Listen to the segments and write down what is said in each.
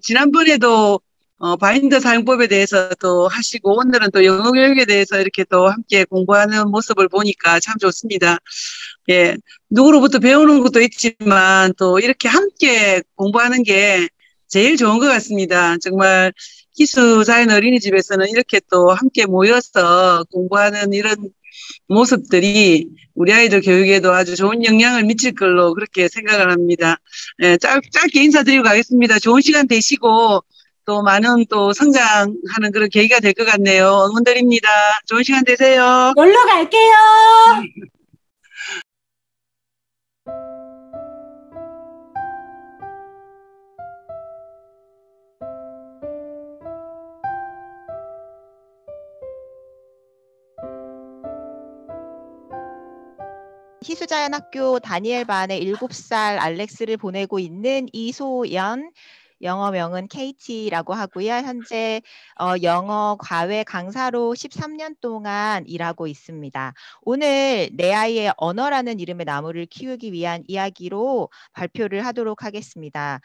지난번에도 바인더 사용법에 대해서 또 하시고, 오늘은 또 영어 교육에 대해서 이렇게 또 함께 공부하는 모습을 보니까 참 좋습니다. 예, 누구로부터 배우는 것도 있지만 또 이렇게 함께 공부하는 게 제일 좋은 것 같습니다. 정말 기숙자연 어린이집에서는 이렇게 또 함께 모여서 공부하는 이런 모습들이 우리 아이들 교육에도 아주 좋은 영향을 미칠 걸로 그렇게 생각을 합니다. 예, 짧게 인사드리고 가겠습니다. 좋은 시간 되시고 또 많은 또 성장하는 그런 계기가 될 것 같네요. 응원드립니다. 좋은 시간 되세요. 놀러 갈게요. 희수자연학교 다니엘 반의 7살 알렉스를 보내고 있는 이소연, 영어명은 KT라고 하고요. 현재 영어 과외 강사로 13년 동안 일하고 있습니다. 오늘 내 아이의 언어라는 이름의 나무를 키우기 위한 이야기로 발표를 하도록 하겠습니다.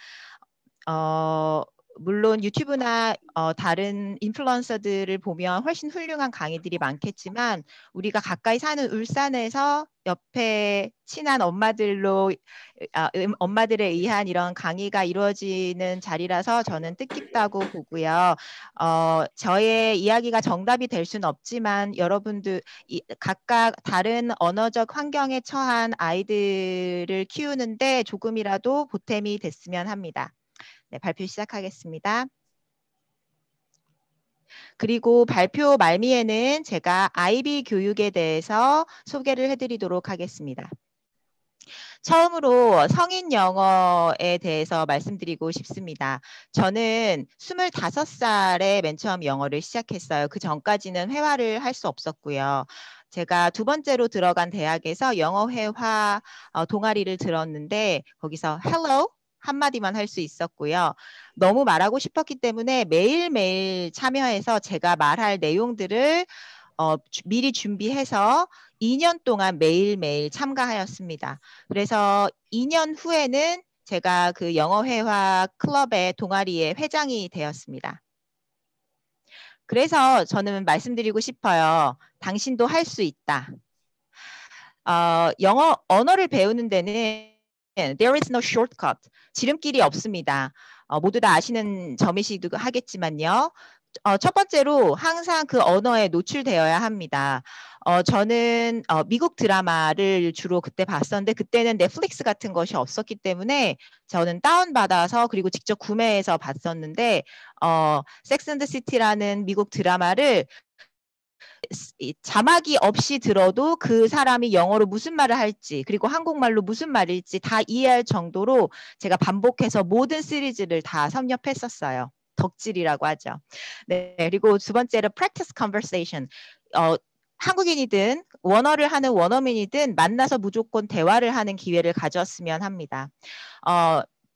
물론 유튜브나 다른 인플루언서들을 보면 훨씬 훌륭한 강의들이 많겠지만 우리가 가까이 사는 울산에서 옆에 친한 엄마들에 의한 이런 강의가 이루어지는 자리라서 저는 뜻깊다고 보고요. 저의 이야기가 정답이 될 수는 없지만 여러분들 각각 다른 언어적 환경에 처한 아이들을 키우는데 조금이라도 보탬이 됐으면 합니다. 네, 발표 시작하겠습니다. 그리고 발표 말미에는 제가 IB 교육에 대해서 소개를 해드리도록 하겠습니다. 처음으로 성인 영어에 대해서 말씀드리고 싶습니다. 저는 25살에 맨 처음 영어를 시작했어요. 그 전까지는 회화를 할 수 없었고요. 제가 두 번째로 들어간 대학에서 영어 회화 동아리를 들었는데 거기서 hello 한마디만 할 수 있었고요. 너무 말하고 싶었기 때문에 매일매일 참여해서 제가 말할 내용들을 미리 준비해서 2년 동안 매일매일 참가하였습니다. 그래서 2년 후에는 제가 그 영어회화 클럽의 동아리의 회장이 되었습니다. 그래서 저는 말씀드리고 싶어요. 당신도 할 수 있다. 영어 언어를 배우는 데는 there is no shortcut. 지름길이 없습니다. 모두 다 아시는 점이시기도 하겠지만요. 첫 번째로 항상 그 언어에 노출되어야 합니다. 저는 미국 드라마를 주로 그때 봤었는데 그때는 넷플릭스 같은 것이 없었기 때문에 저는 다운받아서 그리고 직접 구매해서 봤었는데 섹스 앤드 시티라는 미국 드라마를 자막이 없이 들어도 그 사람이 영어로 무슨 말을 할지 그리고 한국말로 무슨 말일지 다 이해할 정도로 제가 반복해서 모든 시리즈를 다 섭렵했었어요. 덕질이라고 하죠. 네, 그리고 두 번째로 practice conversation. 한국인이든 원어를 하는 원어민이든 만나서 무조건 대화를 하는 기회를 가졌으면 합니다.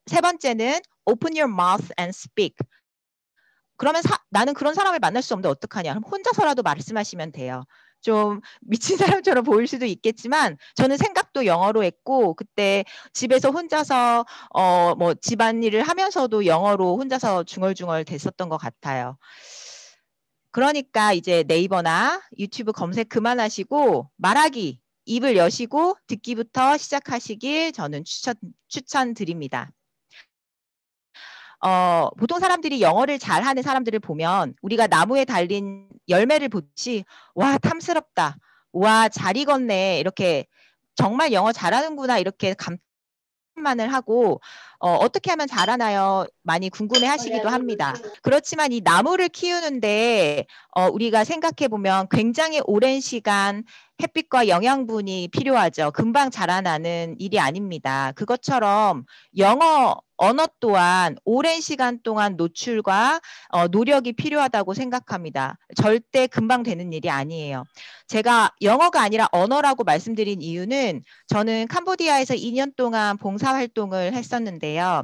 세 번째는 open your mouth and speak. 그러면 나는 그런 사람을 만날 수 없는데 어떡하냐. 그럼 혼자서라도 말씀하시면 돼요. 좀 미친 사람처럼 보일 수도 있겠지만 저는 생각도 영어로 했고 그때 집에서 혼자서 뭐 집안일을 하면서도 영어로 혼자서 중얼중얼 됐었던 것 같아요. 그러니까 이제 네이버나 유튜브 검색 그만하시고 말하기, 입을 여시고 듣기부터 시작하시길 저는 추천드립니다. 보통 사람들이 영어를 잘하는 사람들을 보면 우리가 나무에 달린 열매를 보듯이 와 탐스럽다, 와 잘 익었네 이렇게 정말 영어 잘하는구나 이렇게 감탄만을 하고 어떻게 하면 잘하나요? 많이 궁금해 하시기도 합니다. 그렇지만 이 나무를 키우는데 우리가 생각해 보면 굉장히 오랜 시간 햇빛과 영양분이 필요하죠. 금방 자라나는 일이 아닙니다. 그것처럼 언어 또한 오랜 시간 동안 노출과 노력이 필요하다고 생각합니다. 절대 금방 되는 일이 아니에요. 제가 영어가 아니라 언어라고 말씀드린 이유는 저는 캄보디아에서 2년 동안 봉사활동을 했었는데요.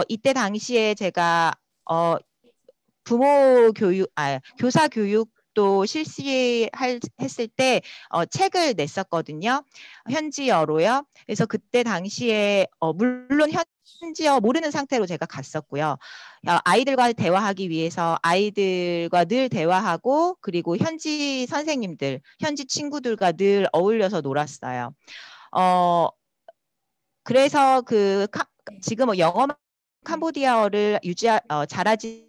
이때 당시에 제가 교사 교육 또 실시했을 때 책을 냈었거든요. 현지어로요. 그래서 그때 당시에 물론 심지어 모르는 상태로 제가 갔었고요. 아이들과 대화하기 위해서 아이들과 늘 대화하고 그리고 현지 선생님들, 현지 친구들과 늘 어울려서 놀았어요. 그래서 지금 영어 캄보디아어를 잘하지는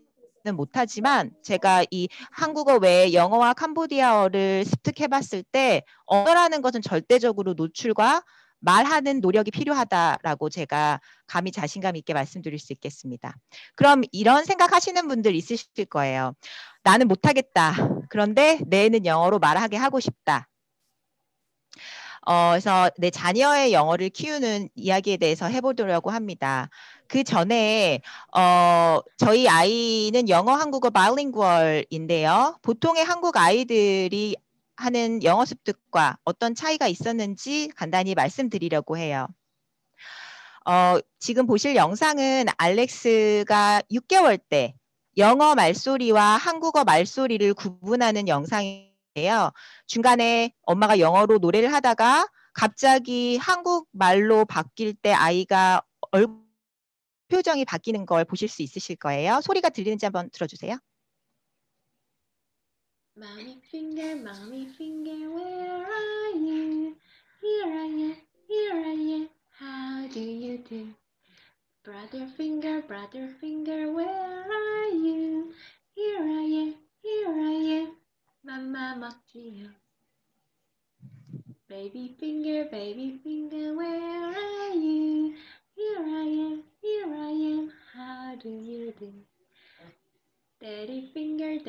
못하지만 제가 이 한국어 외에 영어와 캄보디아어를 습득해봤을 때 언어라는 것은 절대적으로 노출과 말하는 노력이 필요하다라고 제가 감히 자신감 있게 말씀드릴 수 있겠습니다. 그럼 이런 생각하시는 분들 있으실 거예요. 나는 못하겠다. 그런데 내 애는 영어로 말하게 하고 싶다. 그래서 내 자녀의 영어를 키우는 이야기에 대해서 해보려고 합니다. 그 전에 저희 아이는 영어, 한국어 바이링구얼인데요. 보통의 한국 아이들이 하는 영어 습득과 어떤 차이가 있었는지 간단히 말씀드리려고 해요. 지금 보실 영상은 알렉스가 6개월 때 영어 말소리와 한국어 말소리를 구분하는 영상이에요. 중간에 엄마가 영어로 노래를 하다가 갑자기 한국말로 바뀔 때 아이가 얼굴 표정이 바뀌는 걸 보실 수 있으실 거예요. 소리가 들리는지 한번 들어주세요. Mommy finger, where are you? Here I am, here I am. How do you do? Brother finger, where are you? Here I am, here I am. Mama 먹지요. Baby finger, where are you? Here I am, here I am. How do you do? Daddy finger,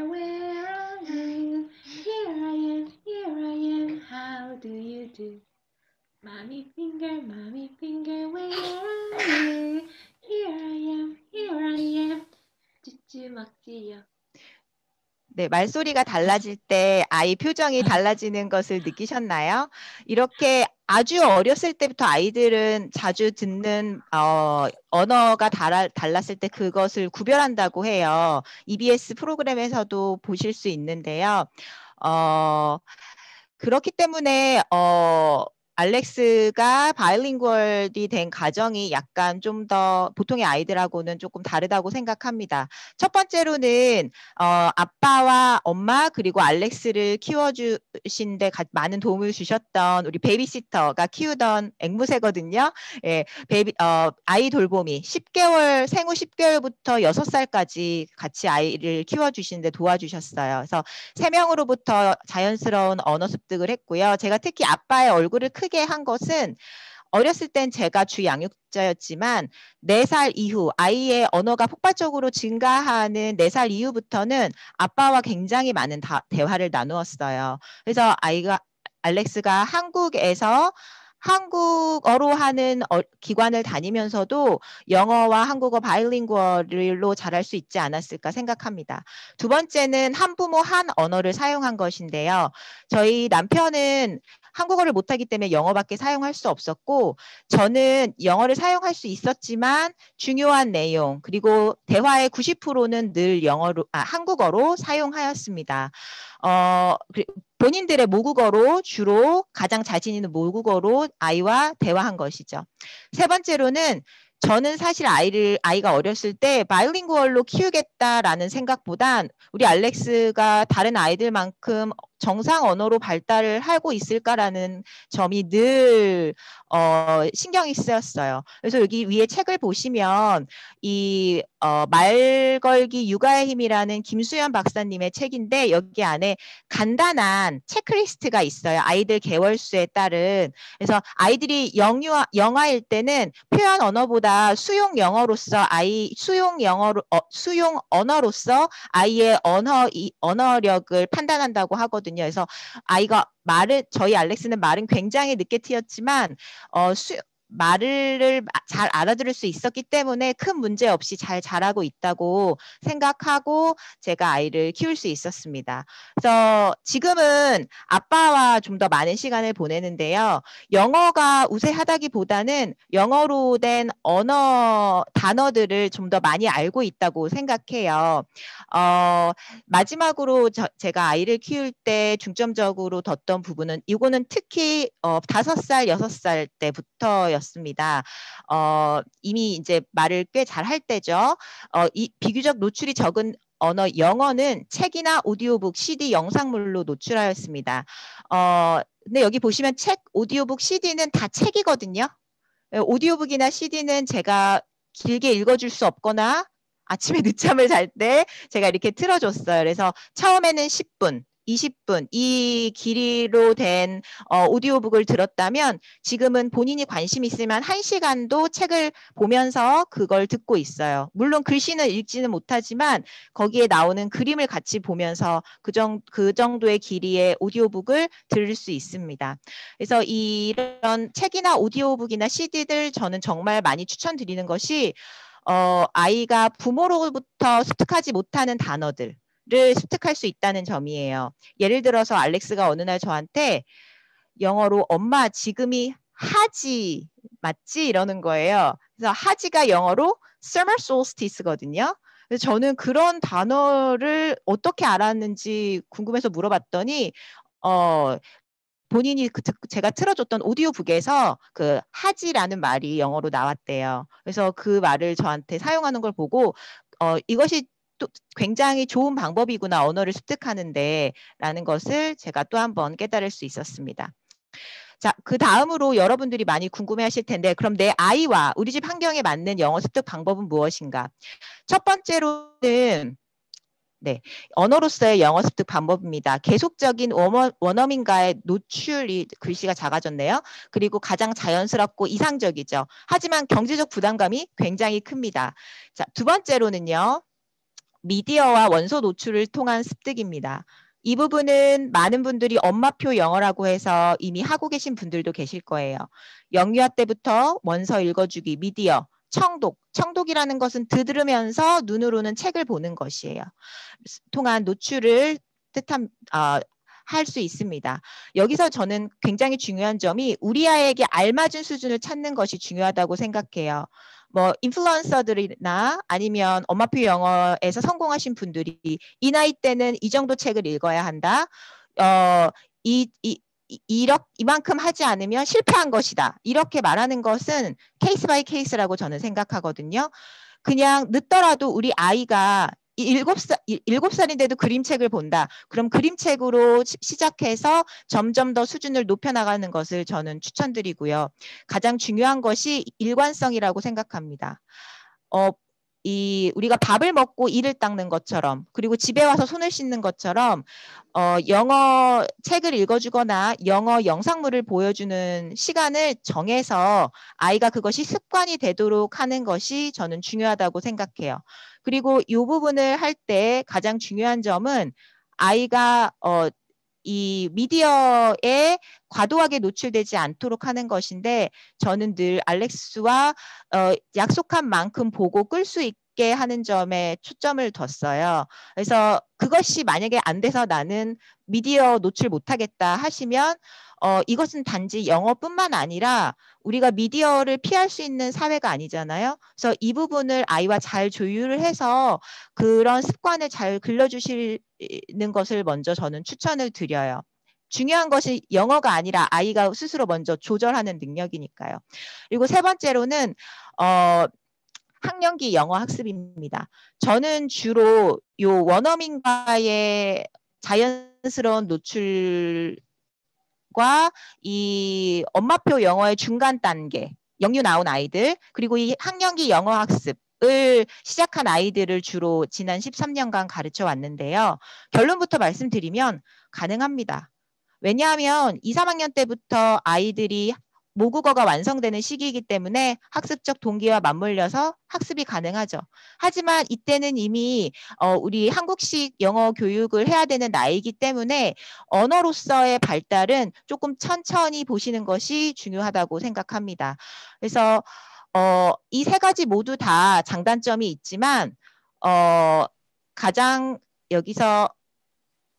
where are you? Here I am, how do you do? Mommy finger, where are you? Here I am, 쭈쭈 먹지요. 네, 말소리가 달라질 때 아이 표정이 달라지는 것을 느끼셨나요? 이렇게 아주 어렸을 때부터 아이들은 자주 듣는 언어가 달랐을 때 그것을 구별한다고 해요. EBS 프로그램에서도 보실 수 있는데요. 그렇기 때문에 알렉스가 바이링구얼이 된 가정이 약간 좀 더 보통의 아이들하고는 조금 다르다고 생각합니다. 첫 번째로는 아빠와 엄마 그리고 알렉스를 키워주신 데 많은 도움을 주셨던 우리 베이비시터가 키우던 앵무새거든요. 예, 아이 돌보미 생후 10개월부터 6살까지 같이 아이를 키워주신 데 도와주셨어요. 그래서 3명으로부터 자연스러운 언어 습득을 했고요. 제가 특히 아빠의 얼굴을 크게 한 것은 어렸을 땐 제가 주 양육자였지만 4살 이후 아이의 언어가 폭발적으로 증가하는 4살 이후부터는 아빠와 굉장히 많은 대화를 나누었어요. 그래서 알렉스가 한국에서 한국어로 하는 기관을 다니면서도 영어와 한국어 바이링구얼로 잘할 수 있지 않았을까 생각합니다. 두 번째는 한부모 한 언어를 사용한 것인데요. 저희 남편은 한국어를 못하기 때문에 영어밖에 사용할 수 없었고 저는 영어를 사용할 수 있었지만 중요한 내용 그리고 대화의 90%는 늘 한국어로 사용하였습니다. 본인들의 모국어로 주로 가장 자신 있는 모국어로 아이와 대화한 것이죠. 세 번째로는 저는 사실 아이가 어렸을 때 바이링구얼로 키우겠다라는 생각보단 우리 알렉스가 다른 아이들만큼 정상 언어로 발달을 하고 있을까라는 점이 늘 신경이 쓰였어요. 그래서 여기 위에 책을 보시면 이 말걸기 육아의 힘이라는 김수연 박사님의 책인데 여기 안에 간단한 체크리스트가 있어요. 아이들 개월수에 따른. 그래서 아이들이 영아일 때는 표현 언어보다 수용 언어로서 아이의 언어력을 판단한다고 하거든요. 그래서 저희 알렉스는 말은 굉장히 늦게 트였지만 말을 잘 알아들을 수 있었기 때문에 큰 문제 없이 잘 자라고 있다고 생각하고 제가 아이를 키울 수 있었습니다. 그래서 지금은 아빠와 좀 더 많은 시간을 보내는데요. 영어가 우세하다기보다는 영어로 된 단어들을 좀 더 많이 알고 있다고 생각해요. 마지막으로 제가 아이를 키울 때 중점적으로 뒀던 부분은 이거는 특히 5살, 6살 때부터였어요. 있었습니다. 이미 이제 말을 꽤 잘 할 때죠. 이 비교적 노출이 적은 언어 영어는 책이나 오디오북, CD, 영상물로 노출하였습니다. 근데 여기 보시면 책, 오디오북, CD는 다 책이거든요. 오디오북이나 CD는 제가 길게 읽어줄 수 없거나 아침에 늦잠을 잘 때 제가 이렇게 틀어줬어요. 그래서 처음에는 10분, 20분 이 길이로 된 오디오북을 들었다면 지금은 본인이 관심 있으면 1시간도 책을 보면서 그걸 듣고 있어요. 물론 글씨는 읽지는 못하지만 거기에 나오는 그림을 같이 보면서 그 정도의 길이의 오디오북을 들을 수 있습니다. 그래서 이런 책이나 오디오북이나 CD들 저는 정말 많이 추천드리는 것이 아이가 부모로부터 습득하지 못하는 단어들 를 습득할 수 있다는 점이에요. 예를 들어서 알렉스가 어느 날 저한테 영어로 엄마 지금이 하지 맞지? 이러는 거예요. 그래서 하지가 영어로 summer solstice거든요. 그래서 저는 그런 단어를 어떻게 알았는지 궁금해서 물어봤더니 본인이 제가 틀어줬던 오디오북에서 그 하지라는 말이 영어로 나왔대요. 그래서 그 말을 저한테 사용하는 걸 보고 이것이 또 굉장히 좋은 방법이구나 언어를 습득하는데 라는 것을 제가 또 한 번 깨달을 수 있었습니다. 자, 그 다음으로 여러분들이 많이 궁금해 하실 텐데 그럼 내 아이와 우리 집 환경에 맞는 영어 습득 방법은 무엇인가? 첫 번째로는 언어로서의 영어 습득 방법입니다. 계속적인 원어민과의 노출이 글씨가 작아졌네요. 그리고 가장 자연스럽고 이상적이죠. 하지만 경제적 부담감이 굉장히 큽니다. 자, 두 번째로는요. 미디어와 원서 노출을 통한 습득입니다. 이 부분은 많은 분들이 엄마표 영어라고 해서 이미 하고 계신 분들도 계실 거예요. 영유아 때부터 원서 읽어주기, 미디어, 청독이라는 것은 들으면서 눈으로는 책을 보는 것이에요. 통한 노출을 할 수 있습니다. 여기서 저는 굉장히 중요한 점이 우리 아이에게 알맞은 수준을 찾는 것이 중요하다고 생각해요. 뭐 인플루언서들이나 아니면 엄마표 영어에서 성공하신 분들이 이 나이 때는 이 정도 책을 읽어야 한다. 이만큼 하지 않으면 실패한 것이다. 이렇게 말하는 것은 케이스 바이 케이스라고 저는 생각하거든요. 그냥 늦더라도 우리 아이가 7살인데도 그림책을 본다. 그럼 그림책으로 시작해서 점점 더 수준을 높여나가는 것을 저는 추천드리고요. 가장 중요한 것이 일관성이라고 생각합니다. 우리가 밥을 먹고 이를 닦는 것처럼 그리고 집에 와서 손을 씻는 것처럼 영어 책을 읽어주거나 영어 영상물을 보여주는 시간을 정해서 아이가 그것이 습관이 되도록 하는 것이 저는 중요하다고 생각해요. 그리고 이 부분을 할 때 가장 중요한 점은 아이가 이 미디어에 과도하게 노출되지 않도록 하는 것인데 저는 늘 알렉스와 약속한 만큼 보고 끌 수 있게 하는 점에 초점을 뒀어요. 그래서 그것이 만약에 안 돼서 나는 미디어 노출 못하겠다 하시면 이것은 단지 영어뿐만 아니라 우리가 미디어를 피할 수 있는 사회가 아니잖아요. 그래서 이 부분을 아이와 잘 조율을 해서 그런 습관을 잘 길러주시는 것을 먼저 저는 추천을 드려요. 중요한 것이 영어가 아니라 아이가 스스로 먼저 조절하는 능력이니까요. 그리고 세 번째로는 학령기 영어 학습입니다. 저는 주로 요 원어민과의 자연스러운 노출 이 엄마표 영어의 중간 단계, 영유 나온 아이들, 그리고 이 학령기 영어 학습을 시작한 아이들을 주로 지난 13년간 가르쳐 왔는데요. 결론부터 말씀드리면 가능합니다. 왜냐하면 2, 3학년 때부터 아이들이 모국어가 완성되는 시기이기 때문에 학습적 동기와 맞물려서 학습이 가능하죠. 하지만 이때는 이미 우리 한국식 영어 교육을 해야 되는 나이이기 때문에 언어로서의 발달은 조금 천천히 보시는 것이 중요하다고 생각합니다. 그래서 이 세 가지 모두 다 장단점이 있지만 가장 여기서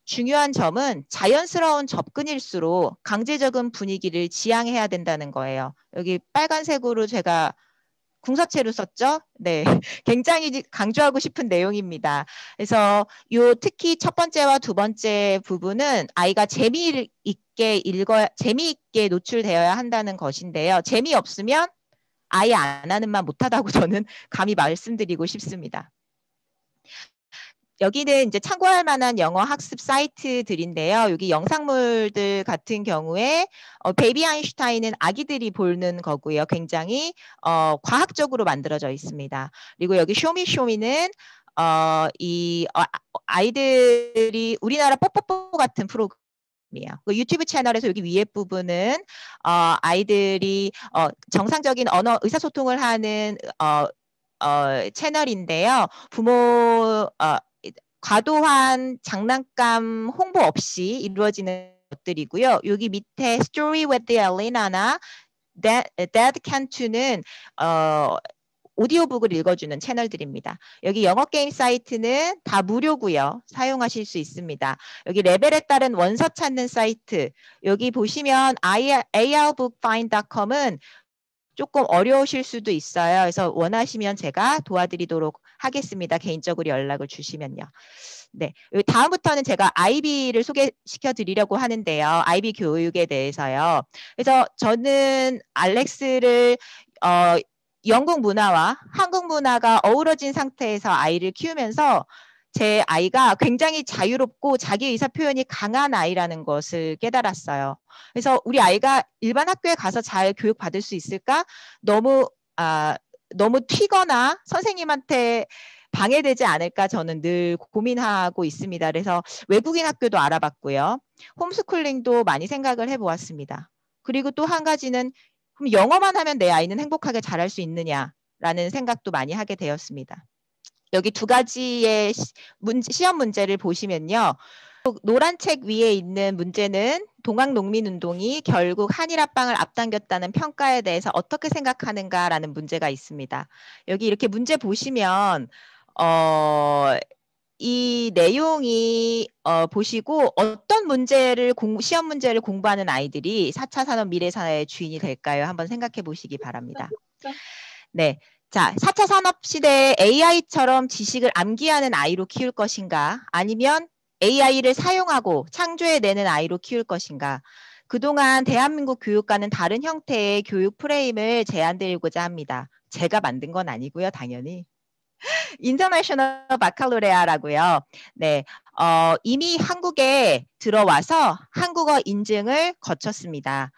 중요한 점은 자연스러운 접근일수록 강제적인 분위기를 지향해야 된다는 거예요. 여기 빨간색으로 제가 궁서체로 썼죠? 네, 굉장히 강조하고 싶은 내용입니다. 그래서 특히 첫 번째와 두 번째 부분은 아이가 재미있게 노출되어야 한다는 것인데요. 재미없으면 아예 안 하는 만 못하다고 저는 감히 말씀드리고 싶습니다. 여기는 이제 참고할 만한 영어 학습 사이트들인데요. 여기 영상물들 같은 경우에 베이비 아인슈타인은 아기들이 보는 거고요. 굉장히 과학적으로 만들어져 있습니다. 그리고 여기 쇼미쇼미는 아이들이 우리나라 뽀뽀뽀 같은 프로그램이에요. 그 유튜브 채널에서 여기 위에 부분은 아이들이 정상적인 언어 의사소통을 하는 채널인데요. 부모 과도한 장난감 홍보 없이 이루어지는 것들이고요. 여기 밑에 Story with the Elena나 Dad Can To는 오디오북을 읽어주는 채널들입니다. 여기 영어 게임 사이트는 다 무료고요. 사용하실 수 있습니다. 여기 레벨에 따른 원서 찾는 사이트, 여기 보시면 arbookfind.com은 조금 어려우실 수도 있어요. 그래서 원하시면 제가 도와드리도록 하겠습니다. 개인적으로 연락을 주시면요. 네, 다음부터는 제가 IB를 소개시켜 드리려고 하는데요. IB 교육에 대해서요. 그래서 저는 알렉스를 영국 문화와 한국 문화가 어우러진 상태에서 아이를 키우면서 제 아이가 굉장히 자유롭고 자기 의사 표현이 강한 아이라는 것을 깨달았어요. 그래서 우리 아이가 일반 학교에 가서 잘 교육받을 수 있을까? 너무 튀거나 선생님한테 방해되지 않을까 저는 늘 고민하고 있습니다. 그래서 외국인 학교도 알아봤고요. 홈스쿨링도 많이 생각을 해보았습니다. 그리고 또 한 가지는 그럼 영어만 하면 내 아이는 행복하게 자랄 수 있느냐라는 생각도 많이 하게 되었습니다. 여기 두 가지의 시험 문제를 보시면요. 노란 책 위에 있는 문제는 동학농민운동이 결국 한일합방을 앞당겼다는 평가에 대해서 어떻게 생각하는가라는 문제가 있습니다. 여기 이렇게 문제 보시면 이 내용이 보시고 어떤 문제를 시험 문제를 공부하는 아이들이 4차 산업 미래사회의 주인이 될까요? 한번 생각해 보시기 바랍니다. 네. 자, 4차 산업 시대에 AI처럼 지식을 암기하는 아이로 키울 것인가? 아니면 AI를 사용하고 창조해내는 아이로 키울 것인가? 그동안 대한민국 교육과는 다른 형태의 교육 프레임을 제안드리고자 합니다. 제가 만든 건 아니고요, 당연히. 인터내셔널 바칼로레아라고요. 네, 이미 한국에 들어와서 한국어 인증을 거쳤습니다.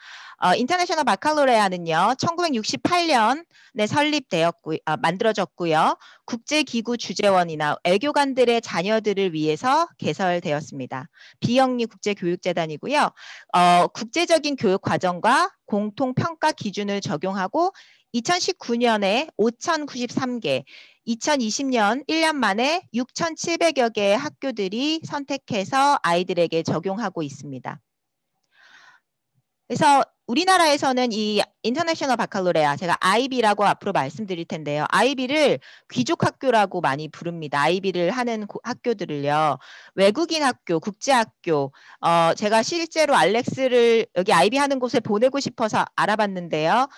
인터내셔널 바칼로레아는요, 1968년에 만들어졌고요. 국제기구 주재원이나 외교관들의 자녀들을 위해서 개설되었습니다. 비영리 국제교육재단이고요. 국제적인 교육 과정과 공통평가 기준을 적용하고 2019년에 5,093개, 2020년 1년 만에 6,700여 개의 학교들이 선택해서 아이들에게 적용하고 있습니다. 그래서 우리나라에서는 이 인터내셔널 바칼로레아, 제가 IB라고 앞으로 말씀드릴 텐데요. IB를 귀족학교라고 많이 부릅니다. IB를 하는 학교들을요. 외국인 학교, 국제학교, 제가 실제로 알렉스를 여기 IB 하는 곳에 보내고 싶어서 알아봤는데요.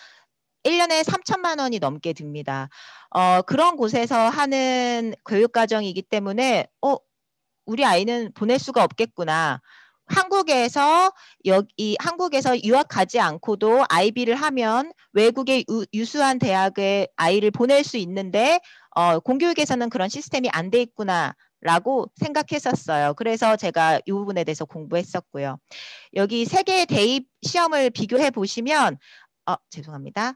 1년에 3천만 원이 넘게 듭니다. 그런 곳에서 하는 교육과정이기 때문에 우리 아이는 보낼 수가 없겠구나. 한국에서 유학 가지 않고도 IB를 하면 외국의 유수한 대학에 아이를 보낼 수 있는데 공교육에서는 그런 시스템이 안 돼 있구나라고 생각했었어요. 그래서 제가 이 부분에 대해서 공부했었고요. 여기 세 개의 대입 시험을 비교해 보시면 죄송합니다.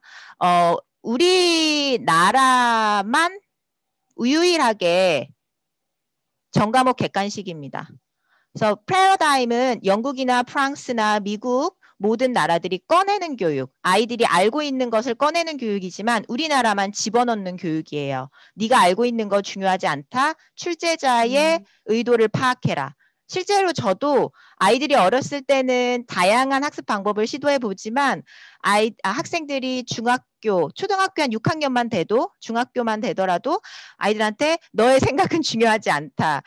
우리나라만 유일하게 전과목 객관식입니다. 그래서 패러다임은 영국이나 프랑스나 미국 모든 나라들이 꺼내는 교육, 아이들이 알고 있는 것을 꺼내는 교육이지만 우리나라만 집어넣는 교육이에요. 네가 알고 있는 거 중요하지 않다. 출제자의 의도를 파악해라. 실제로 저도 아이들이 어렸을 때는 다양한 학습 방법을 시도해 보지만 학생들이 초등학교 한 6학년만 돼도 중학교만 되더라도 아이들한테 너의 생각은 중요하지 않다.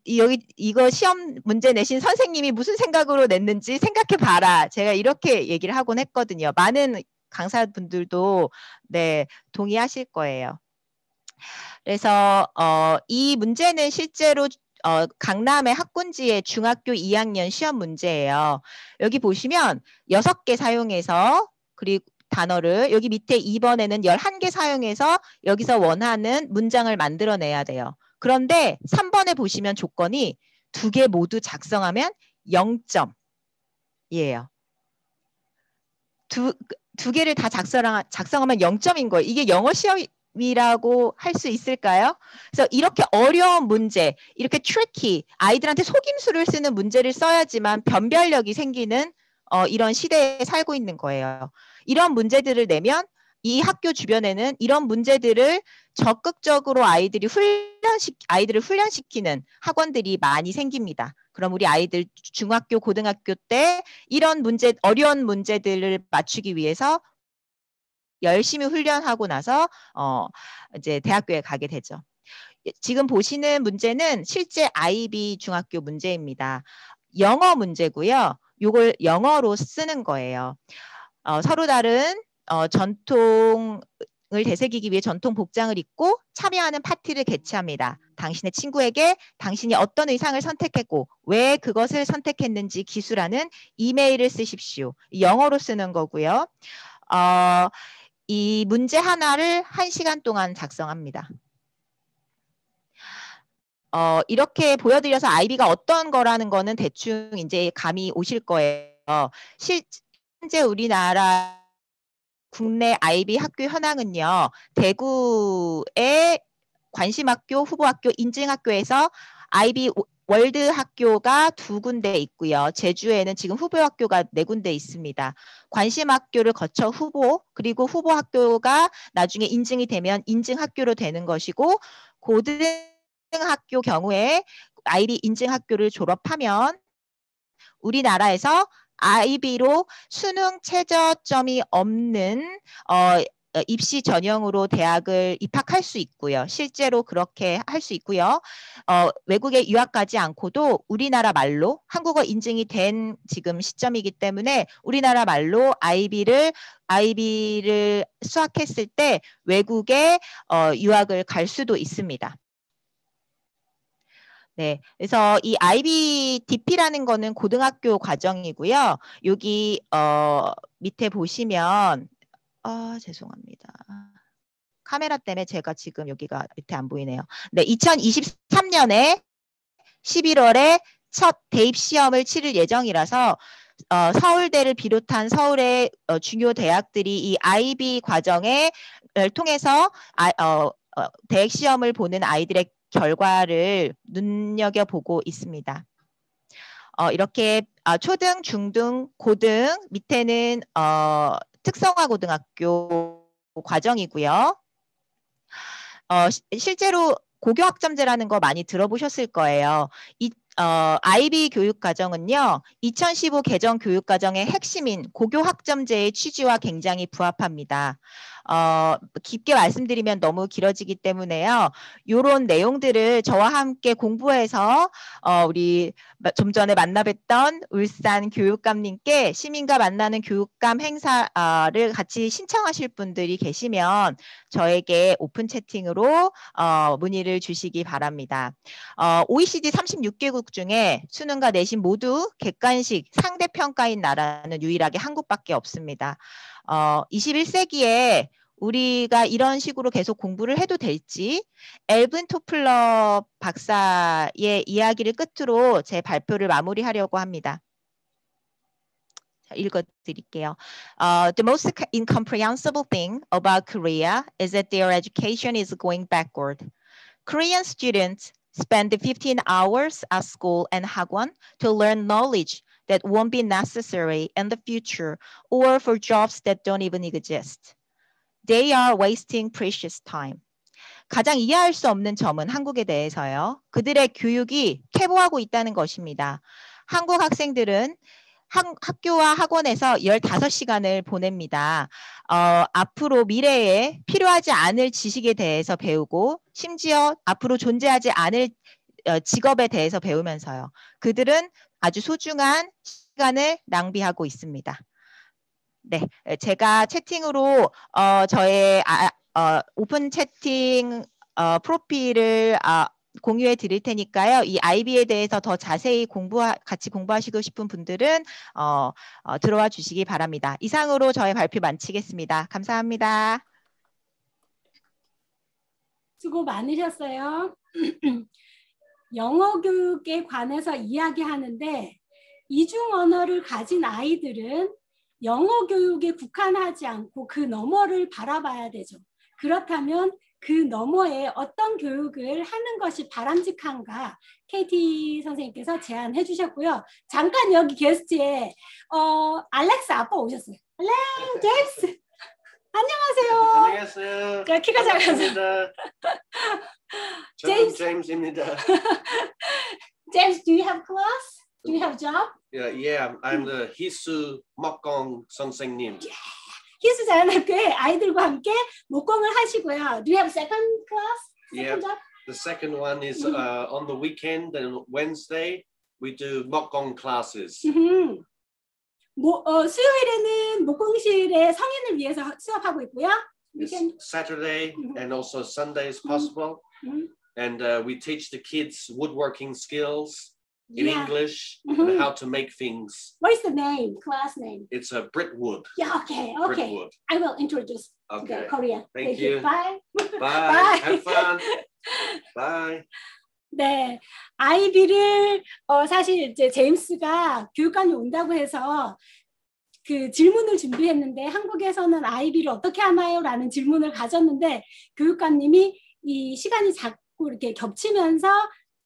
이거 시험 문제 내신 선생님이 무슨 생각으로 냈는지 생각해 봐라. 제가 이렇게 얘기를 하곤 했거든요. 많은 강사분들도 네, 동의하실 거예요. 그래서 이 문제는 실제로 강남의 학군지의 중학교 2학년 시험 문제예요. 여기 보시면 6개 사용해서 그리고 단어를 여기 밑에 2번에는 11개 사용해서 여기서 원하는 문장을 만들어내야 돼요. 그런데 3번에 보시면 조건이 2개 모두 작성하면 0점이에요. 두 개를 다 작성하면 0점인 거예요. 이게 영어 시험이라고 할 수 있을까요? 그래서 이렇게 어려운 문제, 이렇게 tricky, 아이들한테 속임수를 쓰는 문제를 써야지만 변별력이 생기는 이런 시대에 살고 있는 거예요. 이런 문제들을 내면 이 학교 주변에는 이런 문제들을 적극적으로 아이들을 훈련시키는 학원들이 많이 생깁니다. 그럼 우리 아이들 중학교, 고등학교 때 이런 어려운 문제들을 맞추기 위해서 열심히 훈련하고 나서 이제 대학교에 가게 되죠. 지금 보시는 문제는 실제 IB 중학교 문제입니다. 영어 문제고요. 이걸 영어로 쓰는 거예요. 서로 다른 전통을 되새기기 위해 전통 복장을 입고 참여하는 파티를 개최합니다. 당신의 친구에게 당신이 어떤 의상을 선택했고 왜 그것을 선택했는지 기술하는 이메일을 쓰십시오. 영어로 쓰는 거고요. 이 문제 하나를 1시간 동안 작성합니다. 이렇게 보여드려서 IB가 어떤 거라는 거는 대충 이제 감이 오실 거예요. 현재 우리나라 국내 IB 학교 현황은요. 대구의 관심학교, 후보학교, 인증학교에서 IB 월드 학교가 2군데 있고요. 제주에는 지금 후보학교가 4군데 있습니다. 관심학교를 거쳐 후보, 그리고 후보학교가 나중에 인증이 되면 인증학교로 되는 것이고 고등학교 경우에 IB 인증학교를 졸업하면 우리나라에서 IB로 수능 최저점이 없는 입시 전형으로 대학을 입학할 수 있고요. 실제로 그렇게 할 수 있고요. 외국에 유학 가지 않고도 우리나라 말로 한국어 인증이 된 지금 시점이기 때문에 우리나라 말로 IB를 수학했을 때 외국에 유학을 갈 수도 있습니다. 네, 그래서 이 IBDP라는 거는 고등학교 과정이고요. 여기 밑에 보시면 죄송합니다. 카메라 때문에 제가 지금 여기가 밑에 안 보이네요. 네, 2023년에 11월에 첫 대입 시험을 치를 예정이라서 서울대를 비롯한 서울의 중요 대학들이 이 IB 과정을 통해서 대학 시험을 보는 아이들의 결과를 눈여겨보고 있습니다. 이렇게 초등, 중등, 고등 밑에는 특성화 고등학교 과정이고요. 실제로 고교 학점제라는 거 많이 들어보셨을 거예요. IB 교육과정은요. 2015 개정 교육과정의 핵심인 고교 학점제의 취지와 굉장히 부합합니다. 깊게 말씀드리면 너무 길어지기 때문에요. 이런 내용들을 저와 함께 공부해서 우리 좀 전에 만나뵀던 울산 교육감님께 시민과 만나는 교육감 행사를 같이 신청하실 분들이 계시면 저에게 오픈 채팅으로 문의를 주시기 바랍니다. OECD 36개국 중에 수능과 내신 모두 객관식 상대평가인 나라는 유일하게 한국밖에 없습니다. 21세기에 우리가 이런 식으로 계속 공부를 해도 될지 엘빈 토플러 박사의 이야기를 끝으로 제 발표를 마무리하려고 합니다. 읽어드릴게요. The most incomprehensible thing about Korea is that their education is going backward. Korean students spend 15 hours at school and 학원 to learn knowledge that won't be necessary in the future or for jobs that don't even exist. They are wasting precious time. 가장 이해할 수 없는 점은 한국에 대해서요. 그들의 교육이 퇴보하고 있다는 것입니다. 한국 학생들은 학교와 학원에서 15시간을 보냅니다. 앞으로 미래에 필요하지 않을 지식에 대해서 배우고 심지어 앞으로 존재하지 않을 직업에 대해서 배우면서요. 그들은 아주 소중한 시간을 낭비하고 있습니다. 네, 제가 채팅으로 저의 오픈 채팅 프로필을 공유해 드릴 테니까요. 이 IB에 대해서 더 자세히 같이 공부하시고 싶은 분들은 들어와 주시기 바랍니다. 이상으로 저의 발표 마치겠습니다. 감사합니다. 수고 많으셨어요. 영어 교육에 관해서 이야기하는데 이중 언어를 가진 아이들은 영어 교육에 국한하지 않고 그 너머를 바라봐야 되죠. 그렇다면 그 너머에 어떤 교육을 하는 것이 바람직한가 KT 선생님께서 제안해 주셨고요. 잠깐 여기 게스트에 알렉스 아빠 오셨어요. 제임스 안녕하세요. 안녕하세요. 키가 작아서. 제임스입니다. James, do you have class? Do you have job? Yeah, I'm the 희수 목공 선생님. 희수 자연학교에 아이들과 함께 목공을 하시고요. Do you have second class? Yeah, Second job? the second one is on the weekend and Wednesday we do 목공 classes. 수요일에는 목공실에 성인을 위해서 수업하고 있고요. It's Saturday and also Sunday is possible. And we teach the kids woodworking skills in English and how to make things. What is the name? Class name? It's a Brickwood. Yeah, okay. Brickwood. I will introduce Okay. Korea. Thank you. Bye. Bye. Have fun. Bye. 네, 아이비를 사실 이제 제임스가 교육관이 온다고 해서 그 질문을 준비했는데 한국에서는 아이비를 어떻게 하나요? 라는 질문을 가졌는데 교육관님이 이 시간이 자꾸 이렇게 겹치면서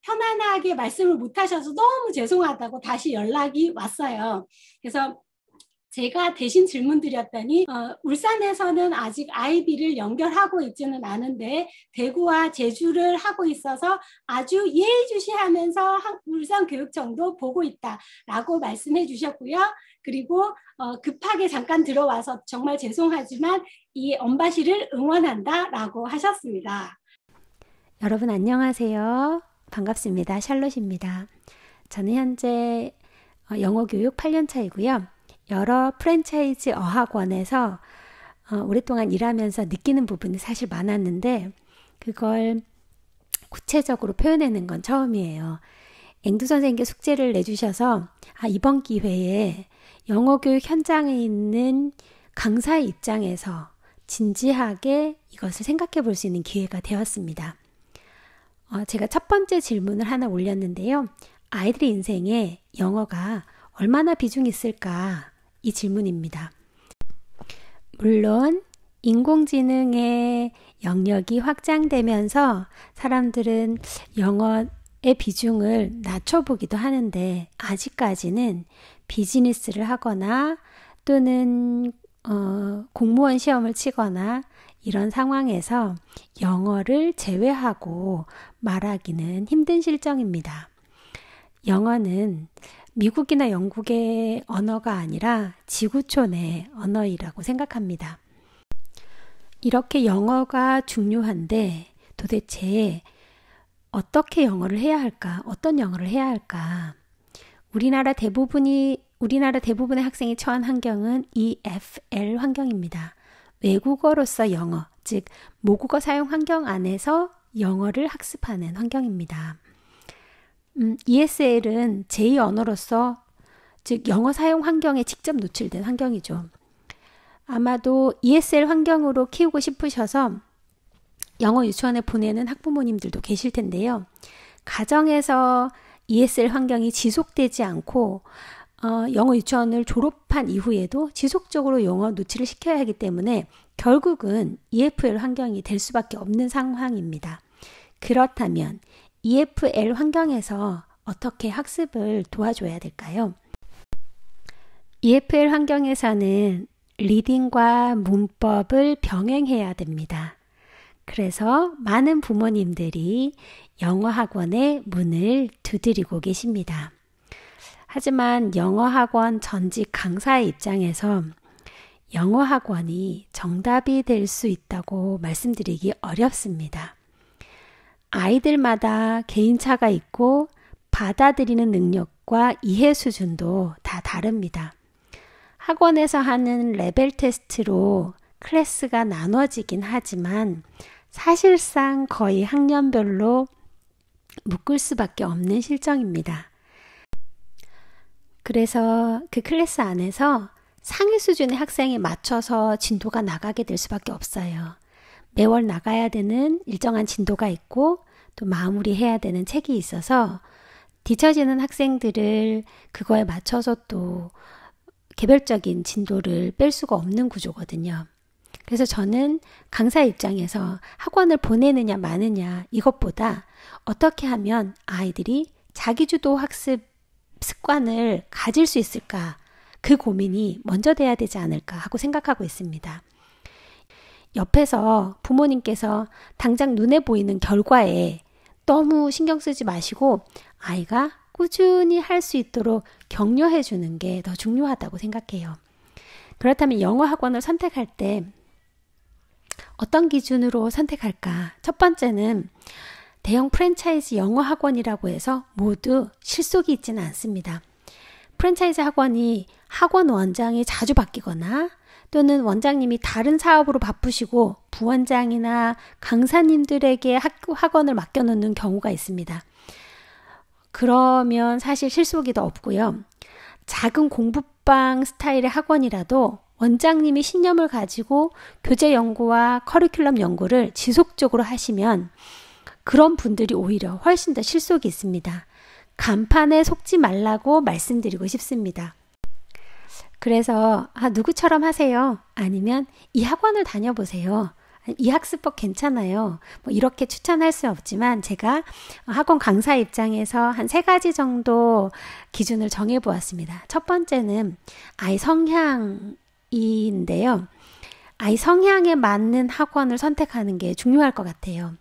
편안하게 말씀을 못 하셔서 너무 죄송하다고 다시 연락이 왔어요. 그래서 제가 대신 질문 드렸더니 울산에서는 아직 아이비를 연결하고 있지는 않은데 대구와 제주를 하고 있어서 아주 예의주시하면서 울산교육청도 보고 있다라고 말씀해 주셨고요. 그리고 급하게 잠깐 들어와서 정말 죄송하지만 이 언바시를 응원한다라고 하셨습니다. 여러분 안녕하세요. 반갑습니다. 샬롯입니다. 저는 현재 영어 교육 8년 차이고요. 여러 프랜차이즈 어학원에서 오랫동안 일하면서 느끼는 부분이 사실 많았는데 그걸 구체적으로 표현해낸 건 처음이에요. 앵두 선생님께 숙제를 내주셔서 이번 기회에 영어 교육 현장에 있는 강사의 입장에서 진지하게 이것을 생각해 볼 수 있는 기회가 되었습니다. 제가 첫 번째 질문을 하나 올렸는데요. 아이들의 인생에 영어가 얼마나 비중이 있을까? 이 질문입니다. 물론 인공지능의 영역이 확장되면서 사람들은 영어의 비중을 낮춰보기도 하는데 아직까지는 비즈니스를 하거나 또는 공무원 시험을 치거나 이런 상황에서 영어를 제외하고 말하기는 힘든 실정입니다. 영어는 미국이나 영국의 언어가 아니라 지구촌의 언어이라고 생각합니다. 이렇게 영어가 중요한데 도대체 어떻게 영어를 해야 할까? 어떤 영어를 해야 할까? 우리나라 대부분의 학생이 처한 환경은 EFL 환경입니다. 외국어로서 영어, 즉 모국어 사용 환경 안에서 영어를 학습하는 환경입니다. ESL은 제2언어로서 즉 영어 사용 환경에 직접 노출된 환경이죠. 아마도 ESL 환경으로 키우고 싶으셔서 영어 유치원에 보내는 학부모님들도 계실 텐데요. 가정에서 ESL 환경이 지속되지 않고 영어 유치원을 졸업한 이후에도 지속적으로 영어 노출을 시켜야 하기 때문에 결국은 EFL 환경이 될 수밖에 없는 상황입니다. 그렇다면 EFL 환경에서 어떻게 학습을 도와줘야 될까요? EFL 환경에서는 리딩과 문법을 병행해야 됩니다. 그래서 많은 부모님들이 영어 학원의 문을 두드리고 계십니다. 하지만 영어 학원 전직 강사의 입장에서 영어 학원이 정답이 될 수 있다고 말씀드리기 어렵습니다. 아이들마다 개인차가 있고 받아들이는 능력과 이해 수준도 다 다릅니다. 학원에서 하는 레벨 테스트로 클래스가 나눠지긴 하지만 사실상 거의 학년별로 묶을 수밖에 없는 실정입니다. 그래서 그 클래스 안에서 상위 수준의 학생에 맞춰서 진도가 나가게 될 수밖에 없어요. 매월 나가야 되는 일정한 진도가 있고 또 마무리해야 되는 책이 있어서 뒤처지는 학생들을 그거에 맞춰서 또 개별적인 진도를 뺄 수가 없는 구조거든요. 그래서 저는 강사 입장에서 학원을 보내느냐 마느냐 이것보다 어떻게 하면 아이들이 자기주도 학습 습관을 가질 수 있을까, 그 고민이 먼저 돼야 되지 않을까 하고 생각하고 있습니다. 옆에서 부모님께서 당장 눈에 보이는 결과에 너무 신경 쓰지 마시고 아이가 꾸준히 할 수 있도록 격려해 주는 게 더 중요하다고 생각해요. 그렇다면 영어 학원을 선택할 때 어떤 기준으로 선택할까? 첫 번째는 대형 프랜차이즈 영어 학원이라고 해서 모두 실속이 있지는 않습니다. 프랜차이즈 학원이 학원 원장이 자주 바뀌거나 또는 원장님이 다른 사업으로 바쁘시고 부원장이나 강사님들에게 학원을 맡겨놓는 경우가 있습니다. 그러면 사실 실속이 더 없고요. 작은 공부방 스타일의 학원이라도 원장님이 신념을 가지고 교재 연구와 커리큘럼 연구를 지속적으로 하시면 그런 분들이 오히려 훨씬 더 실속이 있습니다. 간판에 속지 말라고 말씀드리고 싶습니다. 그래서 누구처럼 하세요? 아니면 이 학원을 다녀보세요. 이 학습법 괜찮아요. 뭐 이렇게 추천할 수 없지만 제가 학원 강사 입장에서 한 3가지 정도 기준을 정해 보았습니다. 첫 번째는 아이 성향인데요. 아이 성향에 맞는 학원을 선택하는 게 중요할 것 같아요.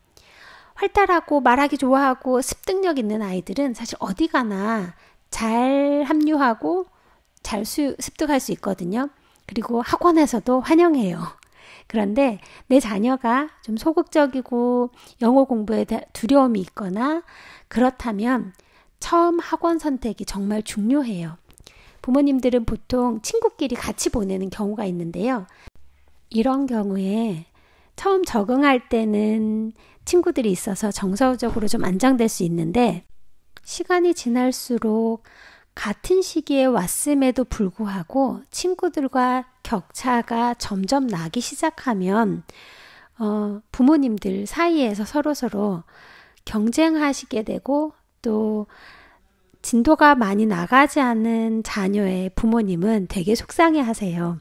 활달하고 말하기 좋아하고 습득력 있는 아이들은 사실 어디 가나 잘 합류하고 잘 습득할 수 있거든요. 그리고 학원에서도 환영해요. 그런데 내 자녀가 좀 소극적이고 영어 공부에 두려움이 있거나 그렇다면 처음 학원 선택이 정말 중요해요. 부모님들은 보통 친구끼리 같이 보내는 경우가 있는데요. 이런 경우에 처음 적응할 때는 친구들이 있어서 정서적으로 좀 안정될 수 있는데 시간이 지날수록 같은 시기에 왔음에도 불구하고 친구들과 격차가 점점 나기 시작하면 부모님들 사이에서 서로서로 경쟁하시게 되고 또 진도가 많이 나가지 않은 자녀의 부모님은 되게 속상해 하세요.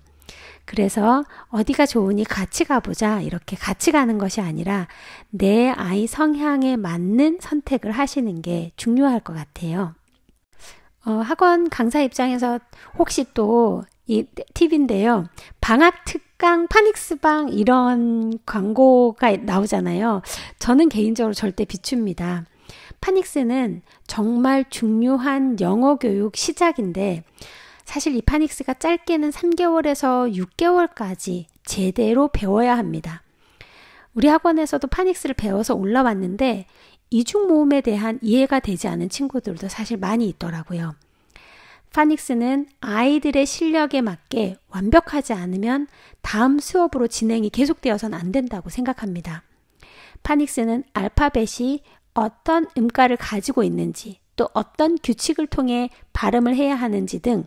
그래서 어디가 좋으니 같이 가보자 이렇게 같이 가는 것이 아니라 내 아이 성향에 맞는 선택을 하시는 게 중요할 것 같아요. 학원 강사 입장에서 혹시 또 이 팁인데요. 방학 특강, 파닉스방 이런 광고가 나오잖아요. 저는 개인적으로 절대 비춥니다. 파닉스는 정말 중요한 영어 교육 시작인데 사실 이 파닉스가 짧게는 3개월에서 6개월까지 제대로 배워야 합니다. 우리 학원에서도 파닉스를 배워서 올라왔는데 이중 모음에 대한 이해가 되지 않은 친구들도 사실 많이 있더라고요. 파닉스는 아이들의 실력에 맞게 완벽하지 않으면 다음 수업으로 진행이 계속되어서는 안 된다고 생각합니다. 파닉스는 알파벳이 어떤 음가를 가지고 있는지 또 어떤 규칙을 통해 발음을 해야 하는지 등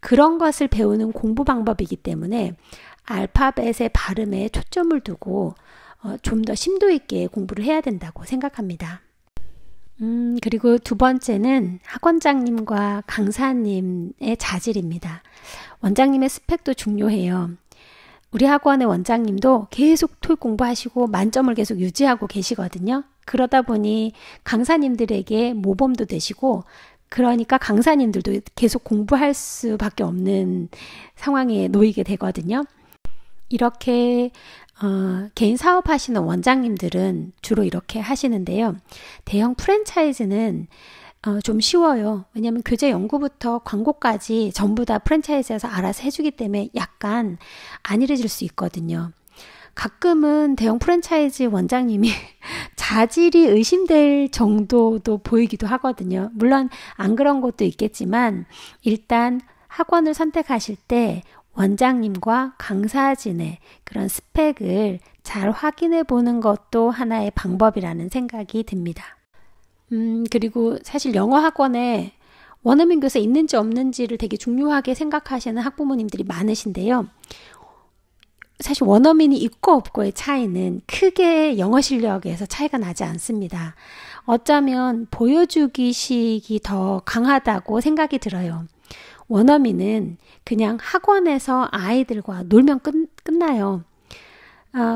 그런 것을 배우는 공부 방법이기 때문에 알파벳의 발음에 초점을 두고 좀 더 심도 있게 공부를 해야 된다고 생각합니다. 그리고 두 번째는 학원장님과 강사님의 자질입니다. 원장님의 스펙도 중요해요. 우리 학원의 원장님도 계속 토익 공부하시고 만점을 계속 유지하고 계시거든요. 그러다 보니 강사님들에게 모범도 되시고 그러니까 강사님들도 계속 공부할 수밖에 없는 상황에 놓이게 되거든요. 이렇게 개인 사업하시는 원장님들은 주로 이렇게 하시는데요. 대형 프랜차이즈는 좀 쉬워요. 왜냐하면 교재 연구부터 광고까지 전부 다 프랜차이즈에서 알아서 해주기 때문에 약간 안일해질 수 있거든요. 가끔은 대형 프랜차이즈 원장님이 자질이 의심될 정도도 보이기도 하거든요. 물론 안 그런 것도 있겠지만 일단 학원을 선택하실 때 원장님과 강사진의 그런 스펙을 잘 확인해 보는 것도 하나의 방법이라는 생각이 듭니다. 그리고 사실 영어 학원에 원어민 교사 있는지 없는지를 되게 중요하게 생각하시는 학부모님들이 많으신데요. 사실 원어민이 있고 없고의 차이는 크게 영어 실력에서 차이가 나지 않습니다. 어쩌면 보여주기식이 더 강하다고 생각이 들어요. 원어민은 그냥 학원에서 아이들과 놀면 끝나요.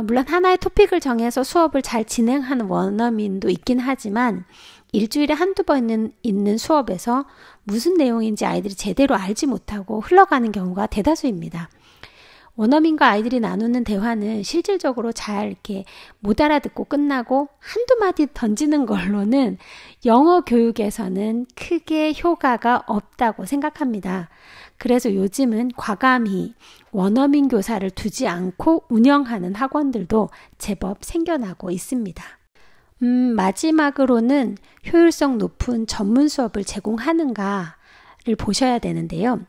물론 하나의 토픽을 정해서 수업을 잘 진행하는 원어민도 있긴 하지만 일주일에 한두 번 있는 수업에서 무슨 내용인지 아이들이 제대로 알지 못하고 흘러가는 경우가 대다수입니다. 원어민과 아이들이 나누는 대화는 실질적으로 잘 이렇게 못 알아듣고 끝나고 한두 마디 던지는 걸로는 영어 교육에서는 크게 효과가 없다고 생각합니다. 그래서 요즘은 과감히 원어민 교사를 두지 않고 운영하는 학원들도 제법 생겨나고 있습니다. 마지막으로는 효율성 높은 전문 수업을 제공하는가를 보셔야 되는데요.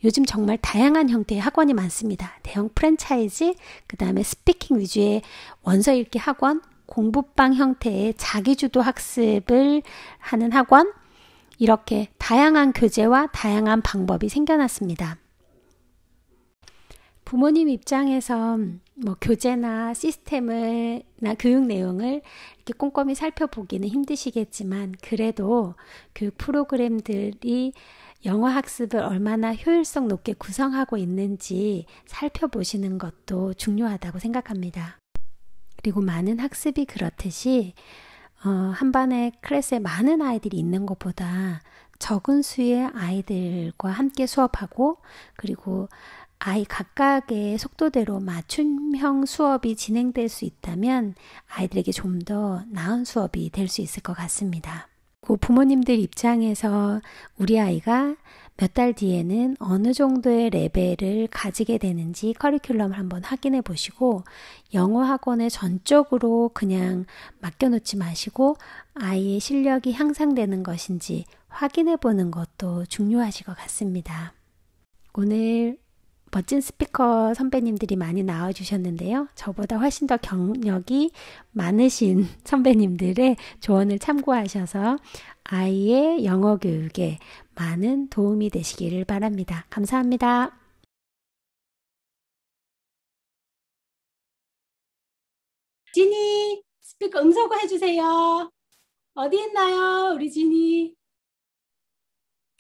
요즘 정말 다양한 형태의 학원이 많습니다. 대형 프랜차이즈, 그 다음에 스피킹 위주의 원서 읽기 학원, 공부방 형태의 자기주도 학습을 하는 학원, 이렇게 다양한 교재와 다양한 방법이 생겨났습니다. 부모님 입장에서 뭐 교재나 시스템이나 교육 내용을 이렇게 꼼꼼히 살펴보기는 힘드시겠지만 그래도 교육 프로그램들이 영어 학습을 얼마나 효율성 높게 구성하고 있는지 살펴보시는 것도 중요하다고 생각합니다. 그리고 많은 학습이 그렇듯이 한 반의 클래스에 많은 아이들이 있는 것보다 적은 수의 아이들과 함께 수업하고 그리고 아이 각각의 속도대로 맞춤형 수업이 진행될 수 있다면 아이들에게 좀 더 나은 수업이 될 수 있을 것 같습니다. 그 부모님들 입장에서 우리 아이가 몇 달 뒤에는 어느 정도의 레벨을 가지게 되는지 커리큘럼을 한번 확인해 보시고 영어 학원에 전적으로 그냥 맡겨놓지 마시고 아이의 실력이 향상되는 것인지 확인해 보는 것도 중요하실 것 같습니다. 오늘 멋진 스피커 선배님들이 많이 나와주셨는데요. 저보다 훨씬 더 경력이 많으신 선배님들의 조언을 참고하셔서 아이의 영어 교육에 많은 도움이 되시기를 바랍니다. 감사합니다. 지니, 스피커 음소거 해주세요. 어디 있나요, 우리 지니?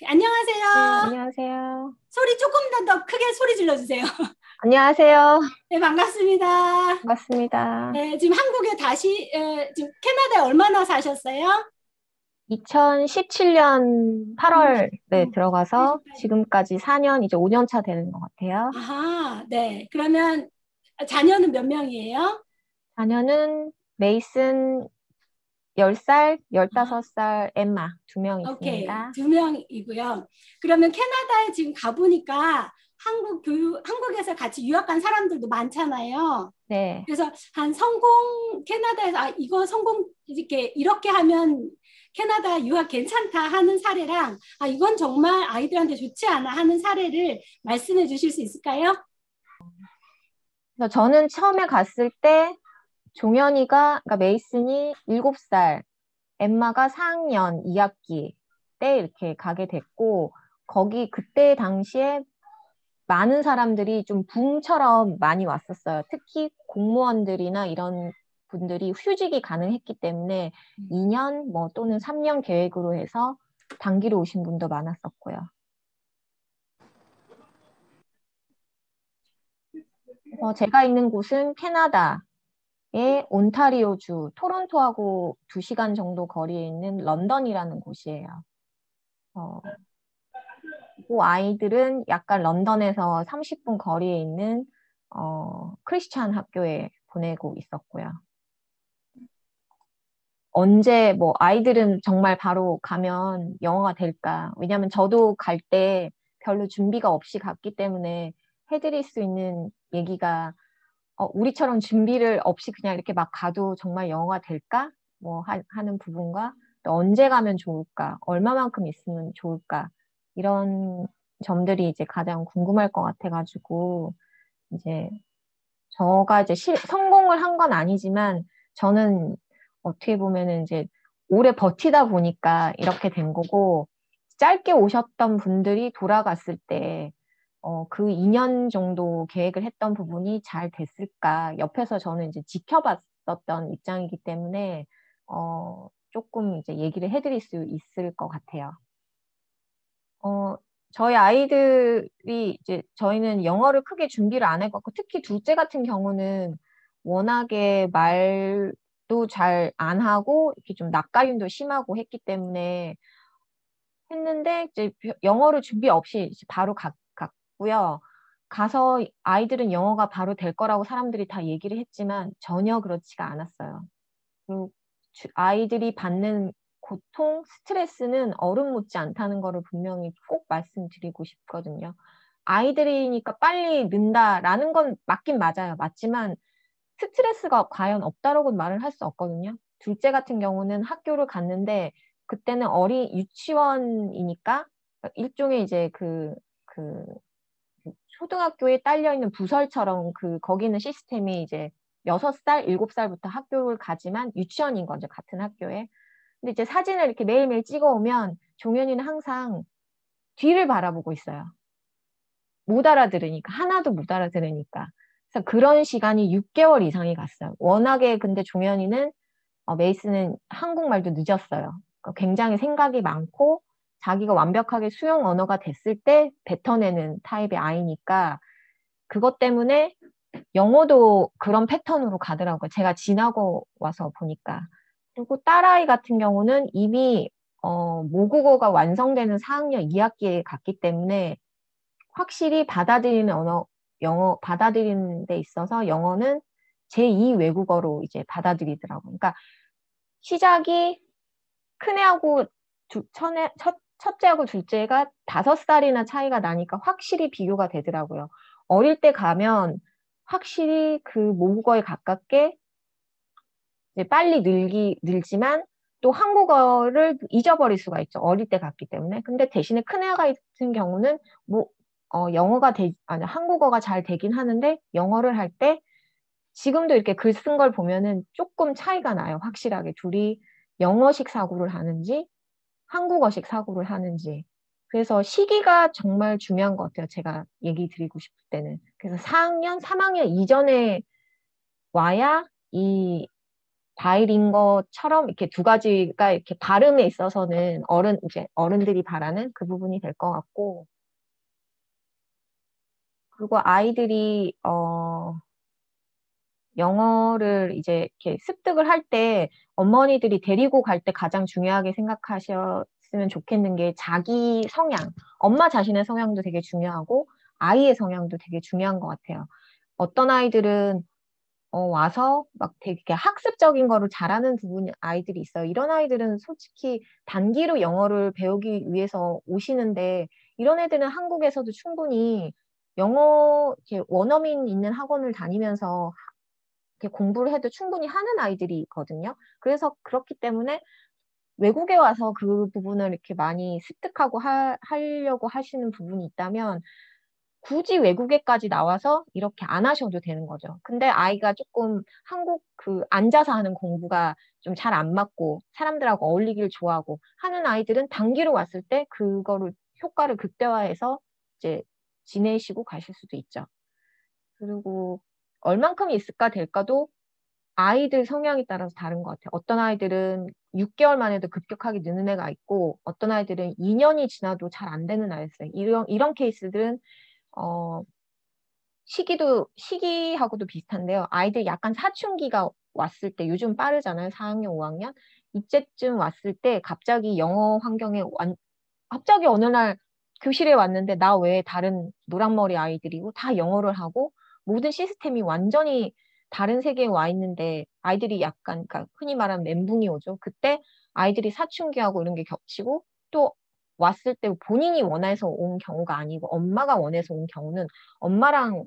안녕하세요. 네, 안녕하세요. 소리 조금 더 크게 소리 질러주세요. 안녕하세요. 네, 반갑습니다. 반갑습니다. 네, 지금 한국에 지금 캐나다에 얼마나 사셨어요? 2017년 8월에 들어가서 지금까지 4년, 이제 5년 차 되는 것 같아요. 아하, 네. 그러면 자녀는 몇 명이에요? 자녀는 메이슨 10살, 15살, 엠마 2명 오케이, 있습니다. 2명이고요. 그러면 캐나다에 지금 가보니까 한국에서 같이 유학 간 사람들도 많잖아요. 네. 그래서 캐나다에서 이거 성공 이렇게 하면 캐나다 유학 괜찮다 하는 사례랑 이건 정말 아이들한테 좋지 않아 하는 사례를 말씀해 주실 수 있을까요? 저는 처음에 갔을 때 그러니까 메이슨이 7살, 엠마가 4학년 2학기 때 이렇게 가게 됐고, 그때 당시에 많은 사람들이 좀 붐처럼 많이 왔었어요. 특히 공무원들이나 이런 분들이 휴직이 가능했기 때문에 2년 또는 3년 계획으로 해서 단기로 오신 분도 많았었고요. 제가 있는 곳은 캐나다의 온타리오주, 토론토하고 2시간 정도 거리에 있는 런던이라는 곳이에요. 그 아이들은 약간 런던에서 30분 거리에 있는 크리스찬 학교에 보내고 있었고요. 언제 아이들은 정말 바로 가면 영어가 될까? 왜냐하면 저도 갈 때 별로 준비가 없이 갔기 때문에 해드릴 수 있는 얘기가 우리처럼 준비를 없이 그냥 이렇게 막 가도 정말 영어가 될까? 하는 부분과 또 언제 가면 좋을까? 얼마만큼 있으면 좋을까? 이런 점들이 이제 가장 궁금할 것 같아가지고 이제 저가 이제 성공을 한 건 아니지만 저는 어떻게 보면은 이제 오래 버티다 보니까 이렇게 된 거고, 짧게 오셨던 분들이 돌아갔을 때 그 2년 정도 계획을 했던 부분이 잘 됐을까? 옆에서 저는 이제 지켜봤었던 입장이기 때문에 조금 이제 얘기를 해드릴 수 있을 것 같아요. 저희 아이들이 이제 저희는 영어를 크게 준비를 안 해갖고, 특히 둘째 같은 경우는 워낙에 말도 잘 안 하고 이렇게 좀 낯가림도 심하고 했기 때문에 했는데, 이제 영어를 준비 없이 이제 바로 갔고요. 가서 아이들은 영어가 바로 될 거라고 사람들이 다 얘기를 했지만 전혀 그렇지가 않았어요. 그리고 아이들이 받는 고통, 스트레스는 어른 못지 않다는 거를 분명히 꼭 말씀드리고 싶거든요. 아이들이니까 빨리 는다라는 건 맞긴 맞아요. 맞지만 스트레스가 과연 없다라고 말을 할 수 없거든요. 둘째 같은 경우는 학교를 갔는데 그때는 유치원이니까 일종의 이제 그 초등학교에 딸려있는 부설처럼 거기는 시스템이 이제 6살, 7살부터 학교를 가지만 유치원인 거죠. 같은 학교에. 근데 이제 사진을 이렇게 매일매일 찍어오면 종현이는 항상 뒤를 바라보고 있어요. 못 알아들으니까. 하나도 못 알아들으니까. 그래서 그런 시간이 6개월 이상이 갔어요. 워낙에 근데 종현이는 메이스는 한국말도 늦었어요. 그러니까 굉장히 생각이 많고 자기가 완벽하게 수용 언어가 됐을 때 뱉어내는 타입의 아이니까 그것 때문에 영어도 그런 패턴으로 가더라고요. 제가 지나고 와서 보니까. 그리고 딸아이 같은 경우는 이미 모국어가 완성되는 4학년 2학기에 갔기 때문에 확실히 받아들이는 받아들이는 데 있어서 영어는 제2 외국어로 이제 받아들이더라고요. 그러니까 시작이 큰애하고 첫째하고 둘째가 5살이나 차이가 나니까 확실히 비교가 되더라고요. 어릴 때 가면 확실히 그 모국어에 가깝게 이제 빨리 늘지만 또 한국어를 잊어버릴 수가 있죠. 어릴 때 갔기 때문에. 근데 대신에 큰애 같은 경우는 한국어가 잘 되긴 하는데 영어를 할 때 지금도 이렇게 글 쓴 걸 보면은 조금 차이가 나요. 확실하게 둘이 영어식 사고를 하는지 한국어식 사고를 하는지. 그래서 시기가 정말 중요한 것 같아요. 제가 얘기 드리고 싶을 때는. 그래서 4학년, 3학년 이전에 와야 이 바이링거처럼 이렇게 두 가지가 이렇게 발음에 있어서는 어른들이 바라는 그 부분이 될 것 같고. 그리고 아이들이, 영어를 이제 이렇게 습득을 할 때 어머니들이 데리고 갈 때 가장 중요하게 생각하셨으면 좋겠는 게 자기 성향, 엄마 자신의 성향도 되게 중요하고 아이의 성향도 되게 중요한 것 같아요. 어떤 아이들은 와서 막 되게 학습적인 거를 잘하는 아이들이 있어요. 이런 아이들은 솔직히 단기로 영어를 배우기 위해서 오시는데 이런 애들은 한국에서도 충분히 영어 이렇게 원어민 있는 학원을 다니면서 이렇게 공부를 해도 충분히 하는 아이들이 있거든요. 그래서 그렇기 때문에 외국에 와서 그 부분을 이렇게 많이 습득하고 하려고 하시는 부분이 있다면 굳이 외국에까지 나와서 이렇게 안 하셔도 되는 거죠. 근데 아이가 조금 한국 앉아서 하는 공부가 좀 잘 안 맞고 사람들하고 어울리기를 좋아하고 하는 아이들은 단기로 왔을 때 그거를 효과를 극대화해서 이제 지내시고 가실 수도 있죠. 그리고 얼만큼 있을까 될까도 아이들 성향에 따라서 다른 것 같아요. 어떤 아이들은 6개월 만에도 급격하게 느는 애가 있고 어떤 아이들은 2년이 지나도 잘 안 되는 아이가 있어요. 이런 케이스들은 시기하고도 비슷한데요. 아이들 약간 사춘기가 왔을 때 요즘 빠르잖아요. 4학년, 5학년. 이때쯤 왔을 때 갑자기 영어 환경에 갑자기 어느 날 교실에 왔는데 나 외에 다른 노란머리 아이들이고 다 영어를 하고 모든 시스템이 완전히 다른 세계에 와 있는데 아이들이 약간 그러니까 흔히 말하는 멘붕이 오죠. 그때 아이들이 사춘기하고 이런 게 겹치고 또 왔을 때 본인이 원해서 온 경우가 아니고 엄마가 원해서 온 경우는 엄마랑의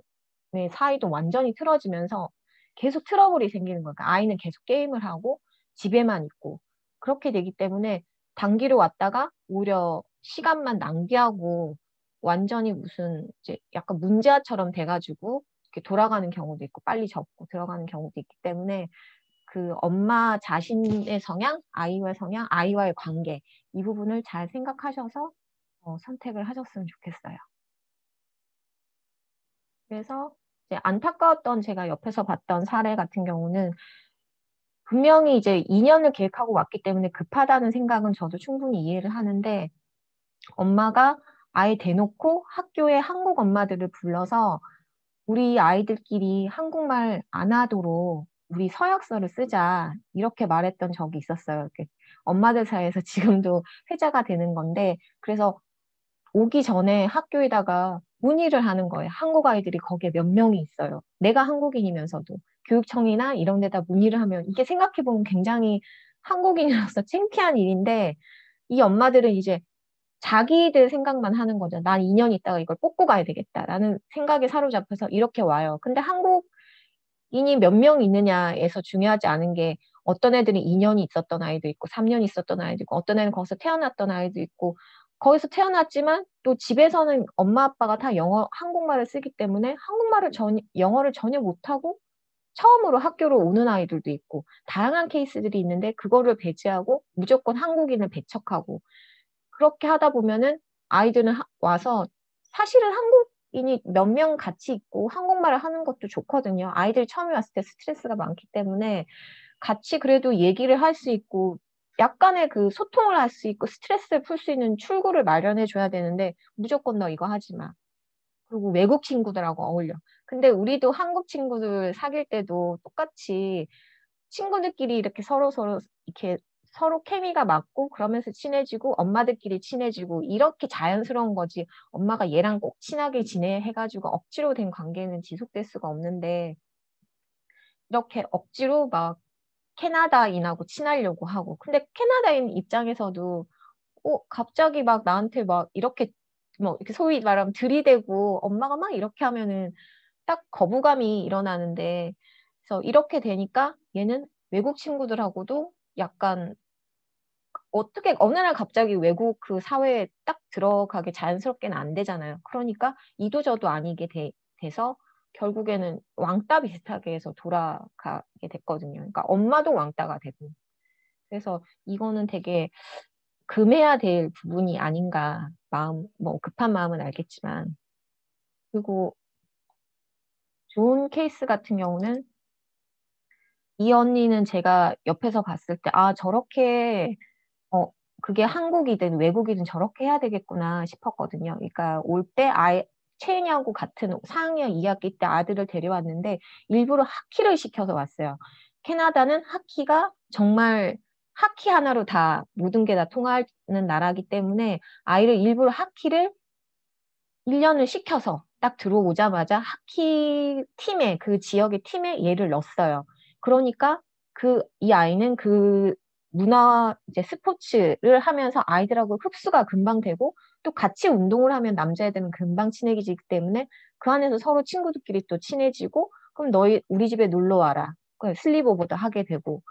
사이도 완전히 틀어지면서 계속 트러블이 생기는 거예요. 그러니까 아이는 계속 게임을 하고 집에만 있고 그렇게 되기 때문에 단기로 왔다가 오히려 시간만 낭비하고 완전히 무슨 이제 약간 문제아처럼 돼가지고 이렇게 돌아가는 경우도 있고 빨리 접고 들어가는 경우도 있기 때문에 그 엄마 자신의 성향, 아이와의 성향, 아이와의 관계 이 부분을 잘 생각하셔서 선택을 하셨으면 좋겠어요. 그래서 이제 안타까웠던 제가 옆에서 봤던 사례 같은 경우는 분명히 이제 2년을 계획하고 왔기 때문에 급하다는 생각은 저도 충분히 이해를 하는데 엄마가 아예 대놓고 학교에 한국 엄마들을 불러서 우리 아이들끼리 한국말 안 하도록 우리 서약서를 쓰자 이렇게 말했던 적이 있었어요. 이렇게 엄마들 사이에서 지금도 회자가 되는 건데 그래서 오기 전에 학교에다가 문의를 하는 거예요. 한국 아이들이 거기에 몇 명이 있어요. 내가 한국인이면서도 교육청이나 이런 데다 문의를 하면 이게 생각해보면 굉장히 한국인으로서 창피한 일인데 이 엄마들은 이제 자기들 생각만 하는 거죠. 난 2년 있다가 이걸 뽑고 가야 되겠다라는 생각에 사로잡혀서 이렇게 와요. 근데 한국인이 몇 명 있느냐에서 중요하지 않은 게 어떤 애들이 2년이 있었던 아이도 있고 3년 있었던 아이도 있고 어떤 애는 거기서 태어났던 아이도 있고 거기서 태어났지만 또 집에서는 엄마 아빠가 다 한국말을 쓰기 때문에 영어를 전혀 못하고 처음으로 학교로 오는 아이들도 있고 다양한 케이스들이 있는데 그거를 배제하고 무조건 한국인을 배척하고 그렇게 하다 보면은 아이들은 와서 사실은 한국인이 몇 명 같이 있고 한국말을 하는 것도 좋거든요. 아이들 처음에 왔을 때 스트레스가 많기 때문에 같이 그래도 얘기를 할 수 있고 약간의 그 소통을 할 수 있고 스트레스를 풀 수 있는 출구를 마련해 줘야 되는데 무조건 너 이거 하지 마. 그리고 외국 친구들하고 어울려. 근데 우리도 한국 친구들 사귈 때도 똑같이 친구들끼리 이렇게 서로 이렇게 서로 케미가 맞고 그러면서 친해지고 엄마들끼리 친해지고 이렇게 자연스러운 거지 엄마가 얘랑 꼭 친하게 지내 해가지고 억지로 된 관계는 지속될 수가 없는데 이렇게 억지로 막 캐나다인하고 친하려고 하고 근데 캐나다인 입장에서도 갑자기 막 나한테 막 이렇게 뭐 이렇게 소위 말하면 들이대고 엄마가 막 이렇게 하면은 딱 거부감이 일어나는데 그래서 이렇게 되니까 얘는 외국 친구들하고도 약간 어떻게 어느 날 갑자기 외국 그 사회에 딱 들어가게 자연스럽게는 안 되잖아요. 그러니까 이도저도 아니게 돼서 결국에는 왕따 비슷하게 해서 돌아가게 됐거든요. 그러니까 엄마도 왕따가 되고. 그래서 이거는 되게 금해야 될 부분이 아닌가. 뭐 급한 마음은 알겠지만. 그리고 좋은 케이스 같은 경우는 이 언니는 제가 옆에서 봤을 때, 저렇게, 그게 한국이든 외국이든 저렇게 해야 되겠구나 싶었거든요. 그러니까 올 때 채은이하고 같은 4학년 2학기 때 아들을 데려왔는데 일부러 하키를 시켜서 왔어요. 캐나다는 하키가 정말 하키 하나로 다 모든 게 다 통하는 나라이기 때문에 아이를 일부러 하키를 1년을 시켜서 딱 들어오자마자 하키 팀에 그 지역의 팀에 얘를 넣었어요. 그러니까 이 아이는 그 문화 이제 스포츠를 하면서 아이들하고 흡수가 금방 되고 또 같이 운동을 하면 남자애들은 금방 친해지기 때문에 그 안에서 서로 친구들끼리 또 친해지고 그럼 우리 집에 놀러 와라. 슬립오버도 하게 되고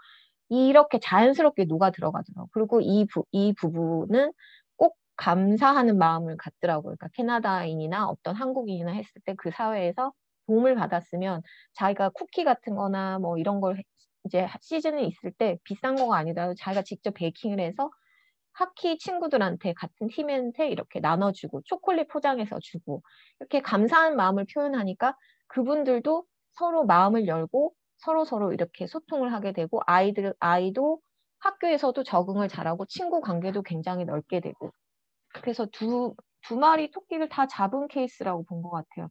이렇게 자연스럽게 녹아 들어가더라고요. 그리고 이 부부는 꼭 감사하는 마음을 갖더라고요. 그러니까 캐나다인이나 어떤 한국인이나 했을 때 그 사회에서 도움을 받았으면 자기가 쿠키 같은 거나 뭐 이런 걸 이제 시즌에 있을 때 비싼 거가 아니더라도 자기가 직접 베이킹을 해서 하키 친구들한테 같은 팀한테 이렇게 나눠주고 초콜릿 포장해서 주고 이렇게 감사한 마음을 표현하니까 그분들도 서로 마음을 열고 서로 이렇게 소통을 하게 되고 아이도 학교에서도 적응을 잘하고 친구 관계도 굉장히 넓게 되고 그래서 두 마리 토끼를 다 잡은 케이스라고 본 것 같아요.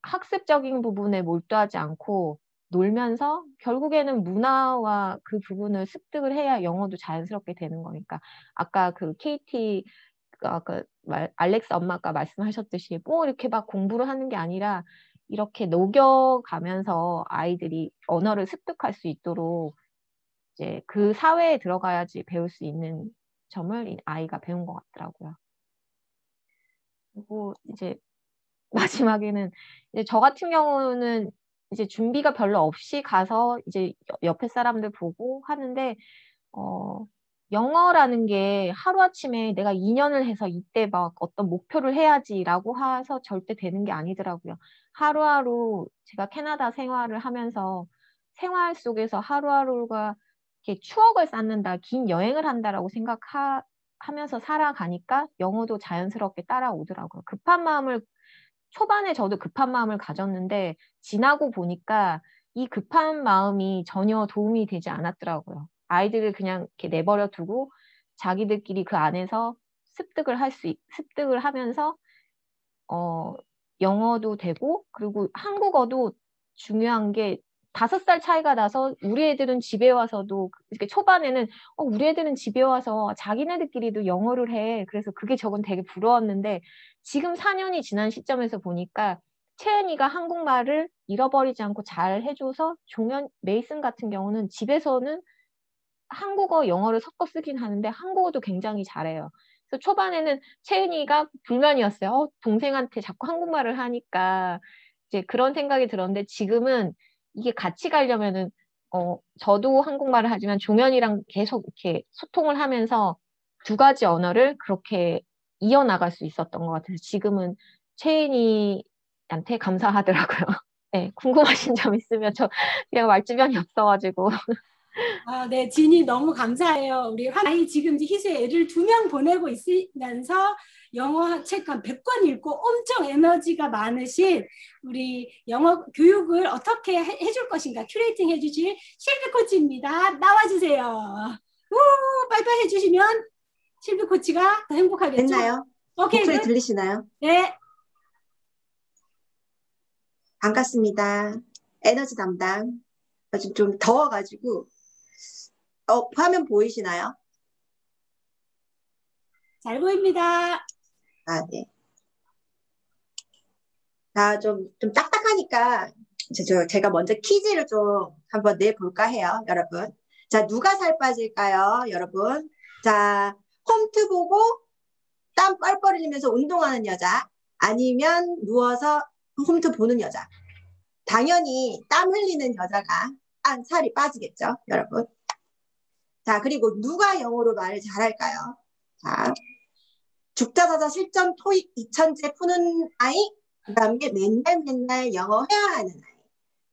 학습적인 부분에 몰두하지 않고 놀면서 결국에는 문화와 그 부분을 습득을 해야 영어도 자연스럽게 되는 거니까 아까 그 KT 알렉스 엄마가 말씀하셨듯이 뭐 이렇게 막 공부를 하는 게 아니라 이렇게 녹여가면서 아이들이 언어를 습득할 수 있도록 이제 그 사회에 들어가야지 배울 수 있는 점을 이 아이가 배운 것 같더라고요. 그리고 이제 마지막에는 이제 저 같은 경우는 이제 준비가 별로 없이 가서 이제 옆에 사람들 보고 하는데 영어라는 게 하루아침에 내가 2년을 해서 이때 막 어떤 목표를 해야지라고 해서 절대 되는 게 아니더라고요. 하루하루 제가 캐나다 생활을 하면서 생활 속에서 하루하루가 이렇게 추억을 쌓는다, 긴 여행을 한다라고 생각하면서 살아가니까 영어도 자연스럽게 따라오더라고요. 초반에 저도 급한 마음을 가졌는데 지나고 보니까 이 급한 마음이 전혀 도움이 되지 않았더라고요. 아이들을 그냥 이렇게 내버려 두고 자기들끼리 그 안에서 습득을 하면서 영어도 되고, 그리고 한국어도 중요한 게 5살 차이가 나서 우리 애들은 집에 와서도 이렇게 초반에는 우리 애들은 집에 와서 자기네들끼리도 영어를 해. 그래서 그게 저건 되게 부러웠는데 지금 4년이 지난 시점에서 보니까 채은이가 한국말을 잃어버리지 않고 잘 해줘서 메이슨 같은 경우는 집에서는 한국어, 영어를 섞어 쓰긴 하는데 한국어도 굉장히 잘해요. 그래서 초반에는 채은이가 불만이었어요. 동생한테 자꾸 한국말을 하니까 이제 그런 생각이 들었는데 지금은 이게 같이 가려면은 저도 한국말을 하지만 종현이랑 계속 이렇게 소통을 하면서 2가지 언어를 그렇게 이어나갈 수 있었던 것 같아서 지금은 채은이한테 감사하더라고요. 네, 궁금하신 점 있으면 저 그냥 말주변이 없어가지고. 네, 진이 너무 감사해요. 우리 아이 지금 희수의 애를 2명 보내고 있으면서 영어 책 한 100권 읽고 엄청 에너지가 많으신 우리 영어 교육을 어떻게 해줄 것인가 큐레이팅 해주실 실비 코치입니다. 나와주세요. 빠이빠이 해주시면 실비 코치가 더 행복하겠죠? 됐나요? 오케이, 목소리 굿. 들리시나요? 네. 반갑습니다. 에너지 담당. 요즘 좀 더워가지고 화면 보이시나요? 잘 보입니다. 네. 좀 딱딱하니까 제가 먼저 퀴즈를 좀 한번 내볼까 해요, 여러분. 자, 누가 살 빠질까요, 여러분? 자, 홈트 보고 땀 뻘뻘 흘리면서 운동하는 여자, 아니면 누워서 홈트 보는 여자. 당연히 땀 흘리는 여자가 살이 빠지겠죠, 여러분. 자, 그리고 누가 영어로 말을 잘할까요? 자, 죽자사자 실전 토익 2000제 푸는 아이, 그 다음에 맨날 영어 회화하는 아이.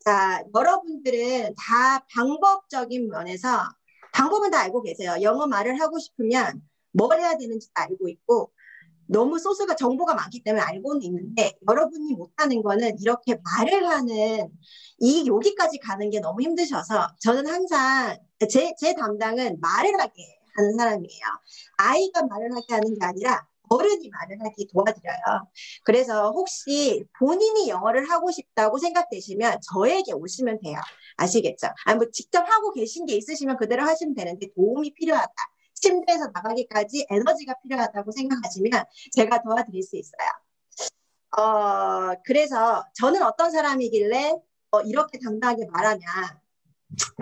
자, 여러분들은 다 방법적인 면에서 방법은 다 알고 계세요. 영어 말을 하고 싶으면 뭘 해야 되는지 알고 있고, 너무 소스가 정보가 많기 때문에 알고는 있는데 여러분이 못하는 거는 이렇게 말을 하는 여기까지 가는 게 너무 힘드셔서 저는 항상 제 담당은 말을 하게 하는 사람이에요. 아이가 말을 하게 하는 게 아니라 어른이 말을 하게 도와드려요. 그래서 혹시 본인이 영어를 하고 싶다고 생각되시면 저에게 오시면 돼요. 아시겠죠? 뭐 직접 하고 계신 게 있으시면 그대로 하시면 되는데 도움이 필요하다. 침대에서 나가기까지 에너지가 필요하다고 생각하시면 제가 도와드릴 수 있어요. 그래서 저는 어떤 사람이길래 이렇게 당당하게 말하냐.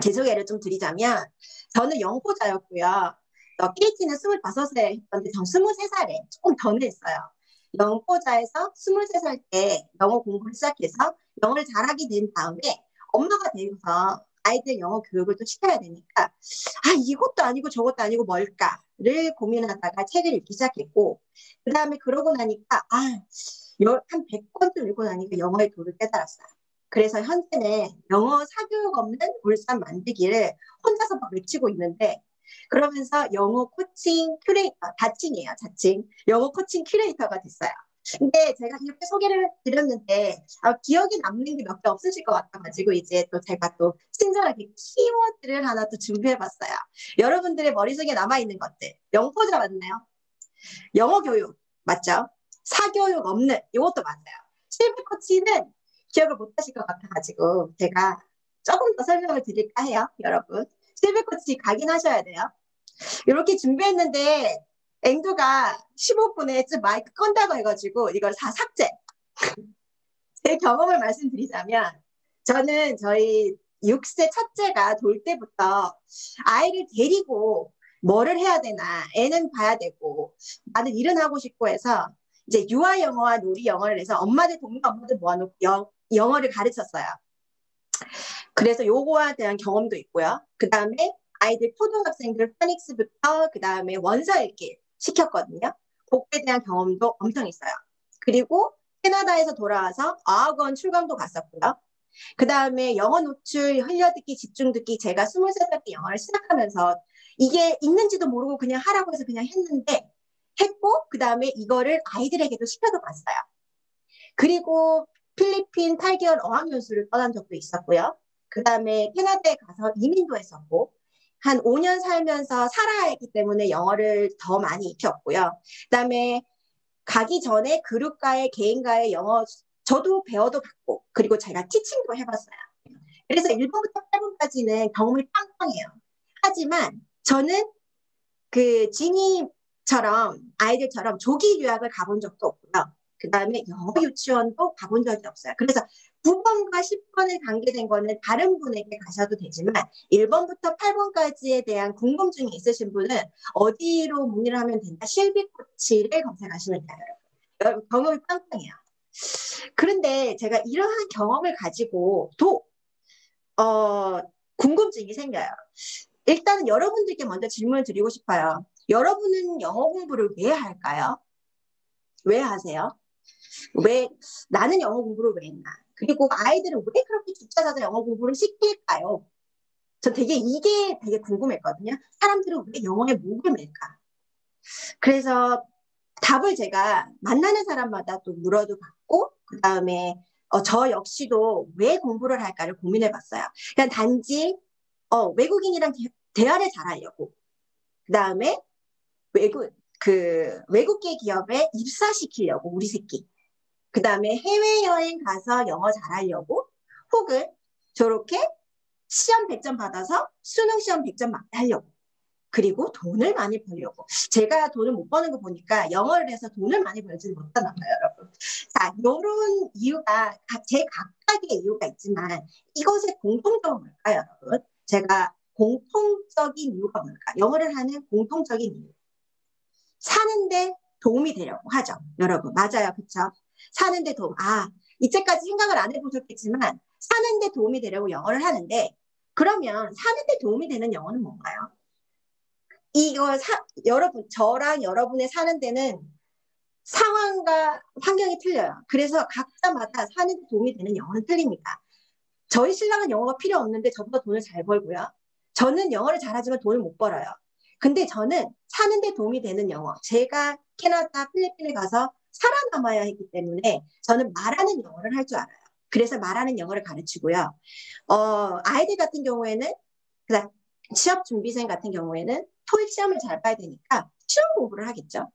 제 소개를 좀 드리자면 저는 영포자였고요. KT는 25세 했던데 전 23살에 조금 더 냈어요. 영포자에서 23살 때 영어 공부를 시작해서 영어를 잘하게 된 다음에 엄마가 되어서 아이들 영어 교육을 또 시켜야 되니까 이것도 아니고 저것도 아니고 뭘까를 고민하다가 책을 읽기 시작했고 그 다음에 그러고 나니까 한 100권쯤 읽고 나니까 영어의 도를 깨달았어요. 그래서 현재는 영어 사교육 없는 울산 만들기를 혼자서 막 외치고 있는데 그러면서 영어 코칭 큐레이터, 자칭이에요, 자칭. 영어 코칭 큐레이터가 됐어요. 근데 제가 이렇게 소개를 드렸는데 기억에 남는 게 몇 개 없으실 것 같아가지고 이제 또 제가 또 친절하게 키워드를 하나 또 준비해봤어요. 여러분들의 머릿속에 남아있는 것들. 영포자 맞나요? 영어 교육 맞죠? 사교육 없는 이것도 맞아요. 실비 코치는 기억을 못하실 것 같아가지고 제가 조금 더 설명을 드릴까 해요. 여러분 실비 코치 가긴 하셔야 돼요. 이렇게 준비했는데 앵두가 15분에 마이크 껐다고 해가지고 이걸 다 삭제. 제 경험을 말씀드리자면 저는 저희 6세 첫째가 돌 때부터 아이를 데리고 뭐를 해야 되나 애는 봐야 되고 나는 일은 하고 싶고 해서 이제 유아 영어와 놀이 영어를 해서 엄마들 동네 엄마들 모아놓고 영어를 가르쳤어요. 그래서 요거에 대한 경험도 있고요. 그 다음에 아이들 초등학생들 파닉스부터 그 다음에 원서 읽기 시켰거든요. 그거에 대한 경험도 엄청 있어요. 그리고 캐나다에서 돌아와서 어학원 출강도 갔었고요. 그 다음에 영어 노출, 흘려듣기, 집중듣기 제가 23살 때 영어를 시작하면서 이게 있는지도 모르고 그냥 하라고 해서 그냥 했고 그 다음에 이거를 아이들에게도 시켜도 봤어요. 그리고 필리핀 8개월 어학연수를 떠난 적도 있었고요. 그 다음에 캐나다에 가서 이민도 했었고 한 5년 살면서 살아야 했기 때문에 영어를 더 많이 익혔고요. 그 다음에 가기 전에 그룹과의 개인과의 영어 저도 배워도 봤고 그리고 제가 티칭도 해봤어요. 그래서 1번부터 8번까지는 경험이 빵빵해요. 하지만 저는 그 지니처럼 아이들처럼 조기 유학을 가본 적도 없고요. 그 다음에 영어 유치원도 가본 적이 없어요. 그래서 9번과 10번을 관계된 거는 다른 분에게 가셔도 되지만 1번부터 8번까지에 대한 궁금증이 있으신 분은 어디로 문의를 하면 된다? 실비 코치를 검색하시면 돼요. 여러분. 경험이 빵빵해요. 그런데 제가 이러한 경험을 가지고도 궁금증이 생겨요. 일단은 여러분들께 먼저 질문을 드리고 싶어요. 여러분은 영어 공부를 왜 할까요? 왜 하세요? 나는 영어 공부를 왜 했나? 그리고 아이들은 왜 그렇게 주차자서 영어 공부를 시킬까요? 저 이게 되게 궁금했거든요. 사람들은 왜 영어에 목을 맬까? 그래서 답을 제가 만나는 사람마다 또 물어도 봤고, 그 다음에 저 역시도 왜 공부를 할까를 고민해봤어요. 그냥 단지 외국인이랑 대화를 잘하려고, 그 다음에 외국계 기업에 입사시키려고 우리 새끼, 그 다음에 해외여행 가서 영어 잘하려고, 혹은 저렇게 시험 100점 받아서 수능 시험 100점 하려고, 그리고 돈을 많이 벌려고. 제가 돈을 못 버는 거 보니까 영어를 해서 돈을 많이 벌지는 못하나 봐요, 여러분. 자, 이런 이유가 제 각각의 이유가 있지만 이것의 공통점은 뭘까요, 여러분? 제가 공통적인 이유가 뭘까? 영어를 하는 공통적인 이유. 사는데 도움이 되려고 하죠, 여러분. 맞아요, 그렇죠? 사는데 도움. 이때까지 생각을 안 해보셨겠지만 사는데 도움이 되려고 영어를 하는데, 그러면 사는데 도움이 되는 영어는 뭔가요? 여러분, 저랑 여러분의 사는 데는 상황과 환경이 틀려요. 그래서 각자마다 사는 데 도움이 되는 영어는 틀립니다. 저희 신랑은 영어가 필요 없는데 저보다 돈을 잘 벌고요. 저는 영어를 잘하지만 돈을 못 벌어요. 근데 저는 사는 데 도움이 되는 영어. 제가 캐나다, 필리핀에 가서 살아남아야 했기 때문에 저는 말하는 영어를 할 줄 알아요. 그래서 말하는 영어를 가르치고요. 아이들 같은 경우에는, 그다음 취업 준비생 같은 경우에는 토익 시험을 잘 봐야 되니까 시험 공부를 하겠죠.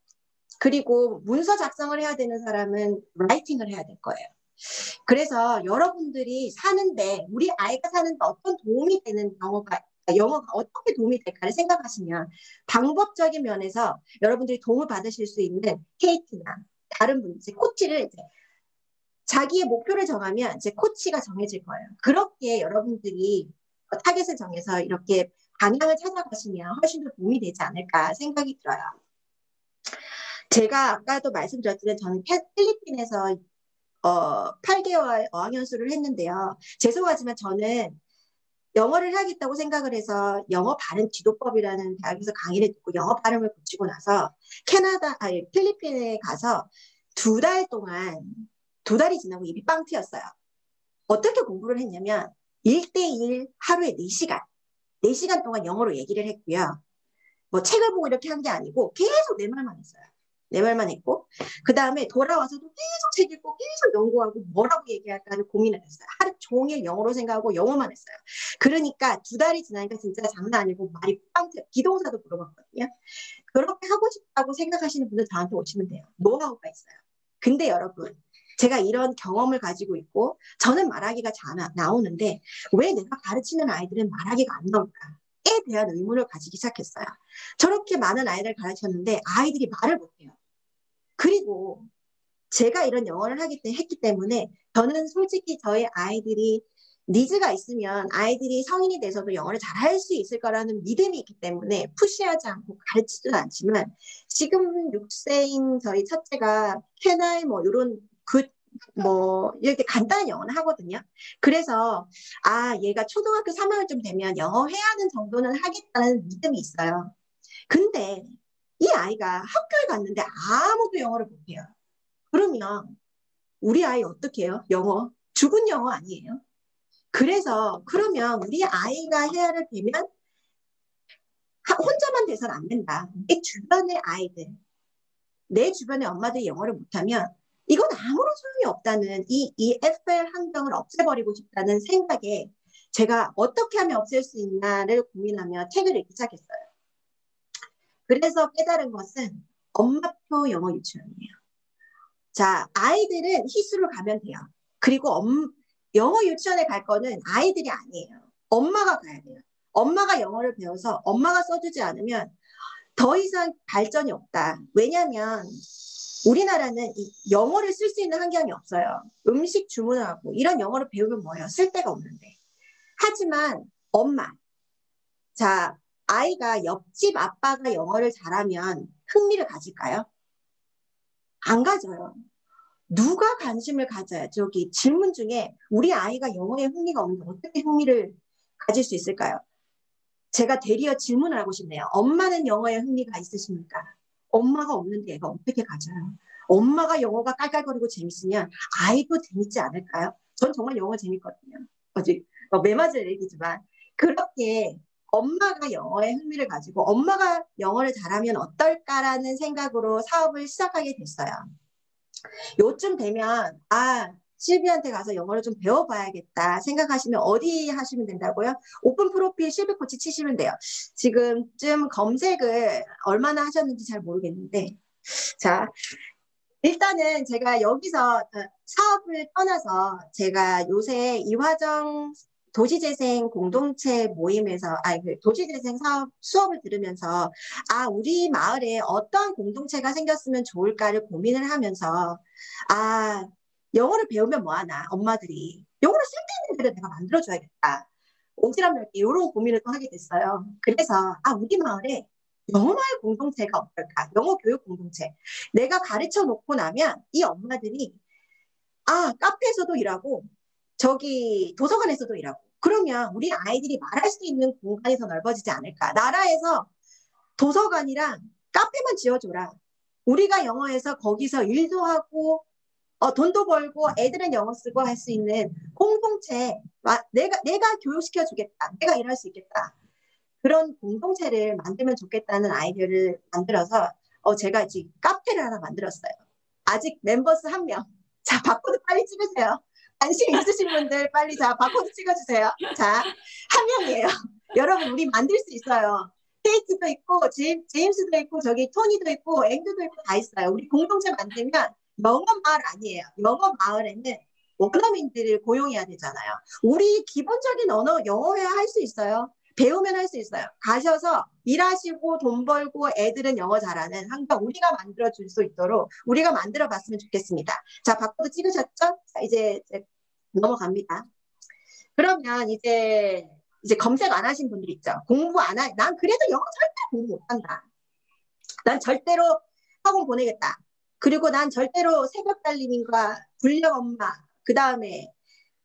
그리고 문서 작성을 해야 되는 사람은 라이팅을 해야 될 거예요. 그래서 여러분들이 사는데, 우리 아이가 사는데 어떤 도움이 되는 영어가 어떻게 도움이 될까를 생각하시면 방법적인 면에서 여러분들이 도움을 받으실 수 있는 KT나 다른 분들, 코치를 이제 자기의 목표를 정하면 이제 코치가 정해질 거예요. 그렇게 여러분들이 타겟을 정해서 이렇게 방향을 찾아가시면 훨씬 더 도움이 되지 않을까 생각이 들어요. 제가 아까도 말씀드렸지만 저는 필리핀에서 8개월 어학연수를 했는데요. 죄송하지만 저는 영어를 하겠다고 생각을 해서 영어 발음 지도법이라는 대학에서 강의를 듣고 영어 발음을 고치고 나서 필리핀에 가서 2달 동안, 2달이 지나고 입이 빵 트였어요. 어떻게 공부를 했냐면 1대1 하루에 4시간. 4시간 동안 영어로 얘기를 했고요. 뭐 책을 보고 이렇게 한 게 아니고 계속 내 말만 했어요. 내 말만 했고, 그 다음에 돌아와서도 계속 책 읽고 계속 연구하고 뭐라고 얘기할까를 고민을 했어요. 하루 종일 영어로 생각하고 영어만 했어요. 그러니까 2달이 지나니까 진짜 장난 아니고 말이 빵 트여. 비동사도 물어봤거든요. 그렇게 하고 싶다고 생각하시는 분들 저한테 오시면 돼요. 노하우가 있어요. 근데 여러분, 제가 이런 경험을 가지고 있고 저는 말하기가 잘 나오는데 왜 내가 가르치는 아이들은 말하기가 안 나올까에 대한 의문을 가지기 시작했어요. 저렇게 많은 아이들을 가르쳤는데 아이들이 말을 못해요. 그리고 제가 이런 영어를 했기 때문에 저는 솔직히 저희 아이들이 니즈가 있으면 아이들이 성인이 돼서도 영어를 잘할 수 있을 거라는 믿음이 있기 때문에 푸시하지 않고 가르치지도 않지만, 지금 6세인 저희 첫째가 캐나이 이런 이렇게 간단한 영어는 하거든요. 그래서 얘가 초등학교 3학년쯤 되면 영어 해야 하는 정도는 하겠다는 믿음이 있어요. 근데 이 아이가 학교에 갔는데 아무도 영어를 못해요. 그러면 우리 아이 어떻게 해요? 영어 죽은 영어 아니에요? 그래서 그러면 우리 아이가 해야를 되면 혼자만 돼서는 안 된다. 내 주변의 아이들, 내 주변의 엄마들이 영어를 못하면 이건 아무런 소용이 없다는 이 FL 환경을 없애버리고 싶다는 생각에 제가 어떻게 하면 없앨 수 있나를 고민하며 책을 읽기 시작했어요. 그래서 깨달은 것은 엄마표 영어 유치원이에요. 자, 아이들은 희수를 가면 돼요. 그리고 영어 유치원에 갈 거는 아이들이 아니에요. 엄마가 가야 돼요. 엄마가 영어를 배워서 엄마가 써주지 않으면 더 이상 발전이 없다. 왜냐하면 우리나라는 영어를 쓸 수 있는 환경이 없어요. 음식 주문하고 이런 영어를 배우면 뭐예요? 쓸 데가 없는데. 하지만 엄마, 자, 아이가 옆집 아빠가 영어를 잘하면 흥미를 가질까요? 안 가져요. 누가 관심을 가져야 저기 질문 중에 우리 아이가 영어에 흥미가 없는데 어떻게 흥미를 가질 수 있을까요? 제가 되려 질문을 하고 싶네요. 엄마는 영어에 흥미가 있으십니까? 엄마가 없는데 애가 어떻게 가져요? 엄마가 영어가 깔깔거리고 재밌으면 아이도 재밌지 않을까요? 전 정말 영어 재밌거든요. 어제 매맞을 얘기지만 그렇게 엄마가 영어에 흥미를 가지고 엄마가 영어를 잘하면 어떨까라는 생각으로 사업을 시작하게 됐어요. 요쯤 되면 실비한테 가서 영어를 좀 배워봐야겠다 생각하시면 어디 하시면 된다고요? 오픈 프로필 실비 코치 치시면 돼요. 지금쯤 검색을 얼마나 하셨는지 잘 모르겠는데 자 일단은 제가 여기서 사업을 떠나서 제가 요새 이화정 도시재생 공동체 모임에서 도시재생 사업 수업을 들으면서 우리 마을에 어떤 공동체가 생겼으면 좋을까를 고민을 하면서 영어를 배우면 뭐하나 엄마들이 영어를 쓸데있는 데를 내가 만들어줘야겠다. 오지랖 이런 고민을 또 하게 됐어요. 그래서 우리 마을에 영어 마을 공동체가 어떨까? 영어 교육 공동체. 내가 가르쳐 놓고 나면 이 엄마들이 카페에서도 일하고 저기 도서관에서도 일하고 그러면 우리 아이들이 말할 수 있는 공간이 더 넓어지지 않을까? 나라에서 도서관이랑 카페만 지어줘라. 우리가 영어에서 거기서 일도 하고 돈도 벌고 애들은 영어 쓰고 할 수 있는 공동체 내가 교육시켜 주겠다. 내가 일할 수 있겠다. 그런 공동체를 만들면 좋겠다는 아이디어를 만들어서 제가 지금 카페를 하나 만들었어요. 아직 멤버스 1명. 자, 바코드 빨리 찍으세요. 관심 있으신 분들 빨리 자 바코드 찍어주세요. 자, 1명이에요. 여러분 우리 만들 수 있어요. 케이트도 있고 제임스도 있고 저기 토니도 있고 앵두도 있고 다 있어요. 우리 공동체 만들면 영어 마을 아니에요. 영어 마을에는 원어민들을 고용해야 되잖아요. 우리 기본적인 언어 영어해야 할 수 있어요. 배우면 할 수 있어요. 가셔서 일하시고 돈 벌고 애들은 영어 잘하는 환경 우리가 만들어줄 수 있도록 우리가 만들어봤으면 좋겠습니다. 자, 바코드 찍으셨죠? 자, 이제 넘어갑니다. 그러면 이제 검색 안 하신 분들 있죠. 공부 안 하. 난 그래도 영어 절대 공부 못한다. 난 절대로 학원 보내겠다. 그리고 난 절대로 새벽 달님과 불력 엄마 그 다음에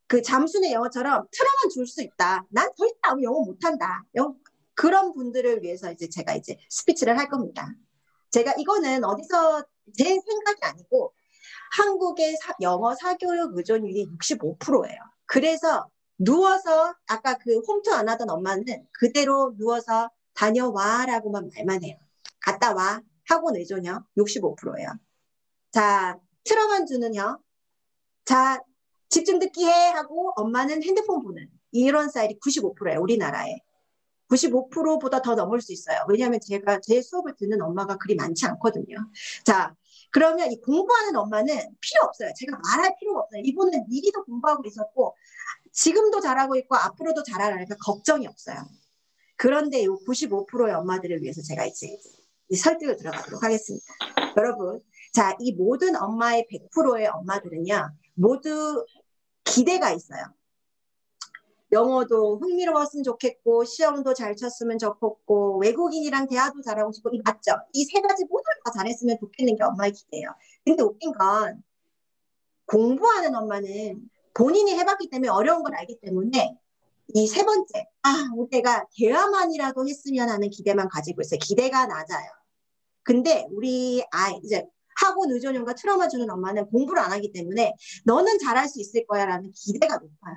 그 잠수의 영어처럼 틀어만 줄 수 있다. 난 절대 영어 못한다. 그런 분들을 위해서 제가 스피치를 할 겁니다. 제가 이거는 어디서 제 생각이 아니고 한국의 영어 사교육 의존율이 65%예요. 그래서 누워서 아까 그 홈투 안 하던 엄마는 그대로 누워서 다녀와라고만 말만 해요. 갔다 와. 학원 의존요 65%예요. 자, 틀어만 주는요. 자, 집중 듣기 해 하고 엄마는 핸드폰 보는 이런 스타일이 95%예요. 우리나라에. 95%보다 더 넘을 수 있어요. 왜냐하면 제가 제 수업을 듣는 엄마가 그리 많지 않거든요. 자, 그러면 이 공부하는 엄마는 필요 없어요. 제가 말할 필요가 없어요. 이분은 미리도 공부하고 있었고 지금도 잘하고 있고 앞으로도 잘하니까 걱정이 없어요. 그런데 이 95%의 엄마들을 위해서 제가 이제 설득을 들어가도록 하겠습니다. 여러분, 자, 이 모든 엄마의 100%의 엄마들은요, 모두 기대가 있어요. 영어도 흥미로웠으면 좋겠고, 시험도 잘 쳤으면 좋겠고, 외국인이랑 대화도 잘하고 싶고, 맞죠? 이 세 가지 모두 다 잘했으면 좋겠는 게 엄마의 기대예요. 근데 웃긴 건, 공부하는 엄마는 본인이 해봤기 때문에 어려운 걸 알기 때문에, 이 세 번째, 우리 애가 대화만이라도 했으면 하는 기대만 가지고 있어요. 기대가 낮아요. 근데 우리 아이, 학원 의존형과 트라우마 주는 엄마는 공부를 안 하기 때문에 너는 잘할 수 있을 거야 라는 기대가 높아요.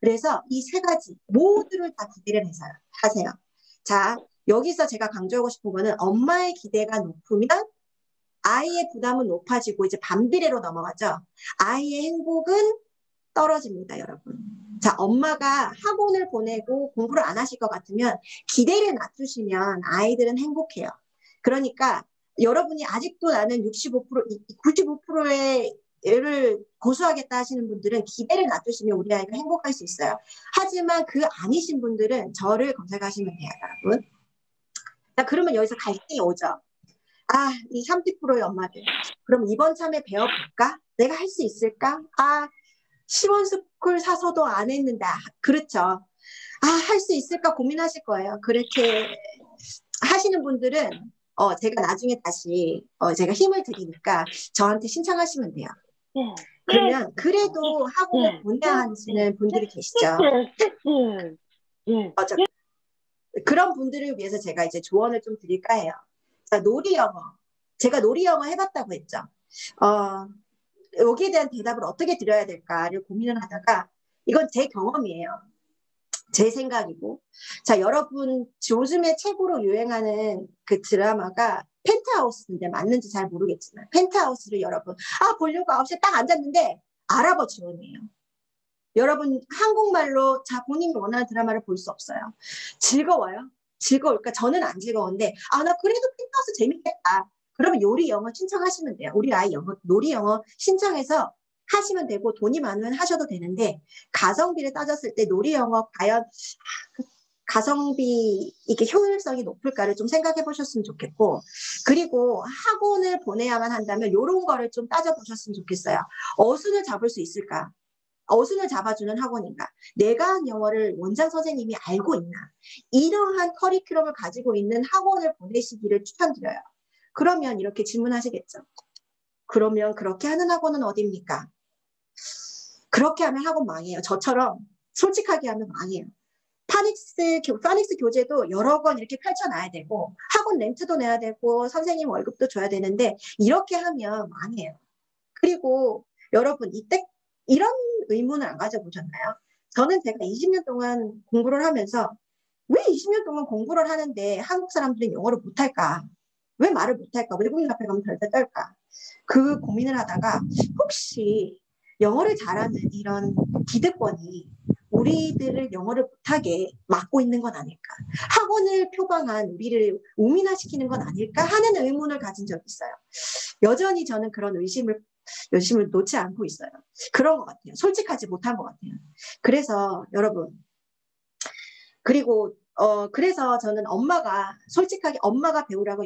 그래서 이 세 가지 모두를 다 기대를 하세요. 자, 여기서 제가 강조하고 싶은 거는 엄마의 기대가 높으면 아이의 부담은 높아지고 이제 반비례로 넘어가죠. 아이의 행복은 떨어집니다, 여러분. 자, 엄마가 학원을 보내고 공부를 안 하실 것 같으면 기대를 낮추시면 아이들은 행복해요. 그러니까 여러분이 아직도 나는 65%, 95%의 를 고수하겠다 하시는 분들은 기대를 낮추시면 우리 아이가 행복할 수 있어요. 하지만 그 아니신 분들은 저를 검색하시면 돼요, 여러분. 자, 그러면 여기서 갈등이 오죠. 아, 이 30%의 엄마들. 그럼 이번 참에 배워볼까? 내가 할 수 있을까? 아, 시원스쿨 사서도 안 했는데. 그렇죠. 아, 할 수 있을까 고민하실 거예요. 그렇게 하시는 분들은 제가 나중에 다시 제가 힘을 드리니까 저한테 신청하시면 돼요. 그러면 그래도 학원을 보내야 하시는 분들이 계시죠. 그런 분들을 위해서 제가 이제 조언을 좀 드릴까 해요. 자, 놀이 영어. 제가 놀이 영어 해봤다고 했죠. 여기에 대한 대답을 어떻게 드려야 될까를 고민을 하다가 이건 제 경험이에요. 제 생각이고. 자, 여러분 요즘에 최고로 유행하는 그 드라마가 펜트하우스인데 맞는지 잘 모르겠지만 펜트하우스를 여러분 보려고 9시에 딱 앉았는데 아랍어 지원이에요. 여러분 한국말로 자 본인이 원하는 드라마를 볼 수 없어요. 즐거워요? 즐거울까? 저는 안 즐거운데 나 그래도 펜트하우스 재밌겠다. 그러면 요리 영어 신청하시면 돼요. 우리 아이 영어 놀이 영어 신청해서 하시면 되고 돈이 많으면 하셔도 되는데 가성비를 따졌을 때 놀이 영어 과연 가성비 이게 효율성이 높을까를 좀 생각해 보셨으면 좋겠고 그리고 학원을 보내야만 한다면 이런 거를 좀 따져 보셨으면 좋겠어요. 어순을 잡을 수 있을까? 어순을 잡아주는 학원인가? 내가 한 영어를 원장 선생님이 알고 있나? 이러한 커리큘럼을 가지고 있는 학원을 보내시기를 추천드려요. 그러면 이렇게 질문하시겠죠. 그러면 그렇게 하는 학원은 어디입니까? 그렇게 하면 학원 망해요. 저처럼 솔직하게 하면 망해요. 파닉스 교재도 여러 권 이렇게 펼쳐놔야 되고 학원 렌트도 내야 되고 선생님 월급도 줘야 되는데 이렇게 하면 망해요. 그리고 여러분 이때 이런 의문을 안 가져보셨나요? 저는 제가 20년 동안 공부를 하면서 왜 20년 동안 공부를 하는데 한국 사람들은 영어를 못할까? 왜 말을 못할까? 외국인 앞에 가면 덜덜 떨까? 그 고민을 하다가 혹시 영어를 잘하는 이런 기득권이 우리들을 영어를 못하게 막고 있는 건 아닐까? 학원을 표방한 우리를 우민화시키는 건 아닐까 하는 의문을 가진 적이 있어요. 여전히 저는 그런 의심을 놓지 않고 있어요. 그런 것 같아요. 솔직하지 못한 것 같아요. 그래서 여러분 그리고 그래서 저는 엄마가 솔직하게 엄마가 배우라고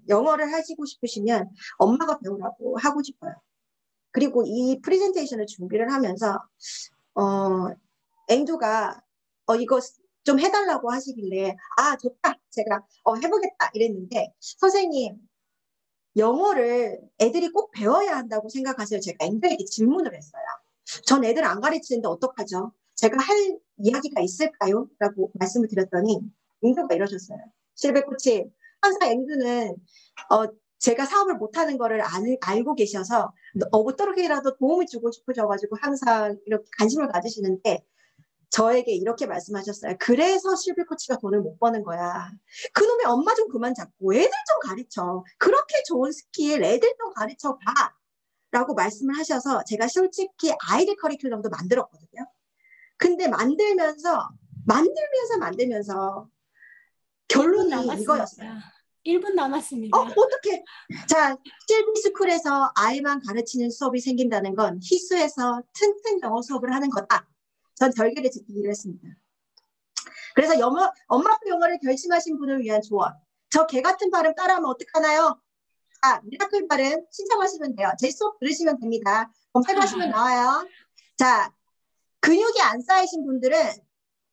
영어를 하시고 싶으시면 엄마가 배우라고 하고 싶어요. 그리고 이 프레젠테이션을 준비를 하면서 앵두가 이거 좀 해달라고 하시길래 좋다 제가 해보겠다 이랬는데 선생님 영어를 애들이 꼭 배워야 한다고 생각하세요? 제가 앵두에게 질문을 했어요. 전 애들 안 가르치는데 어떡하죠? 제가 할 이야기가 있을까요? 라고 말씀을 드렸더니 앵두가 이러셨어요. 실베 코치 항상 앵두는 제가 사업을 못하는 거를 알고 계셔서 어떻게라도 도움을 주고 싶으셔가지고 항상 이렇게 관심을 가지시는데 저에게 이렇게 말씀하셨어요. 그래서 실비 코치가 돈을 못 버는 거야. 그놈의 엄마 좀 그만 잡고 애들 좀 가르쳐. 그렇게 좋은 스킬 애들 좀 가르쳐 봐. 라고 말씀을 하셔서 제가 솔직히 아이들 커리큘럼도 만들었거든요. 근데 만들면서 결론이 이거였어요. 1분 남았습니다. 어떻게? 자, 실비스쿨에서 아이만 가르치는 수업이 생긴다는 건 희수에서 튼튼 영어 수업을 하는 거다. 전 절개를 지키기로 했습니다. 그래서 엄마표 영어를 결심하신 분을 위한 조언. 저 개 같은 발음 따라하면 어떡하나요? 미라클 발음 신청하시면 돼요. 제 수업 들으시면 됩니다. 검색하시면 나와요. 자, 근육이 안 쌓이신 분들은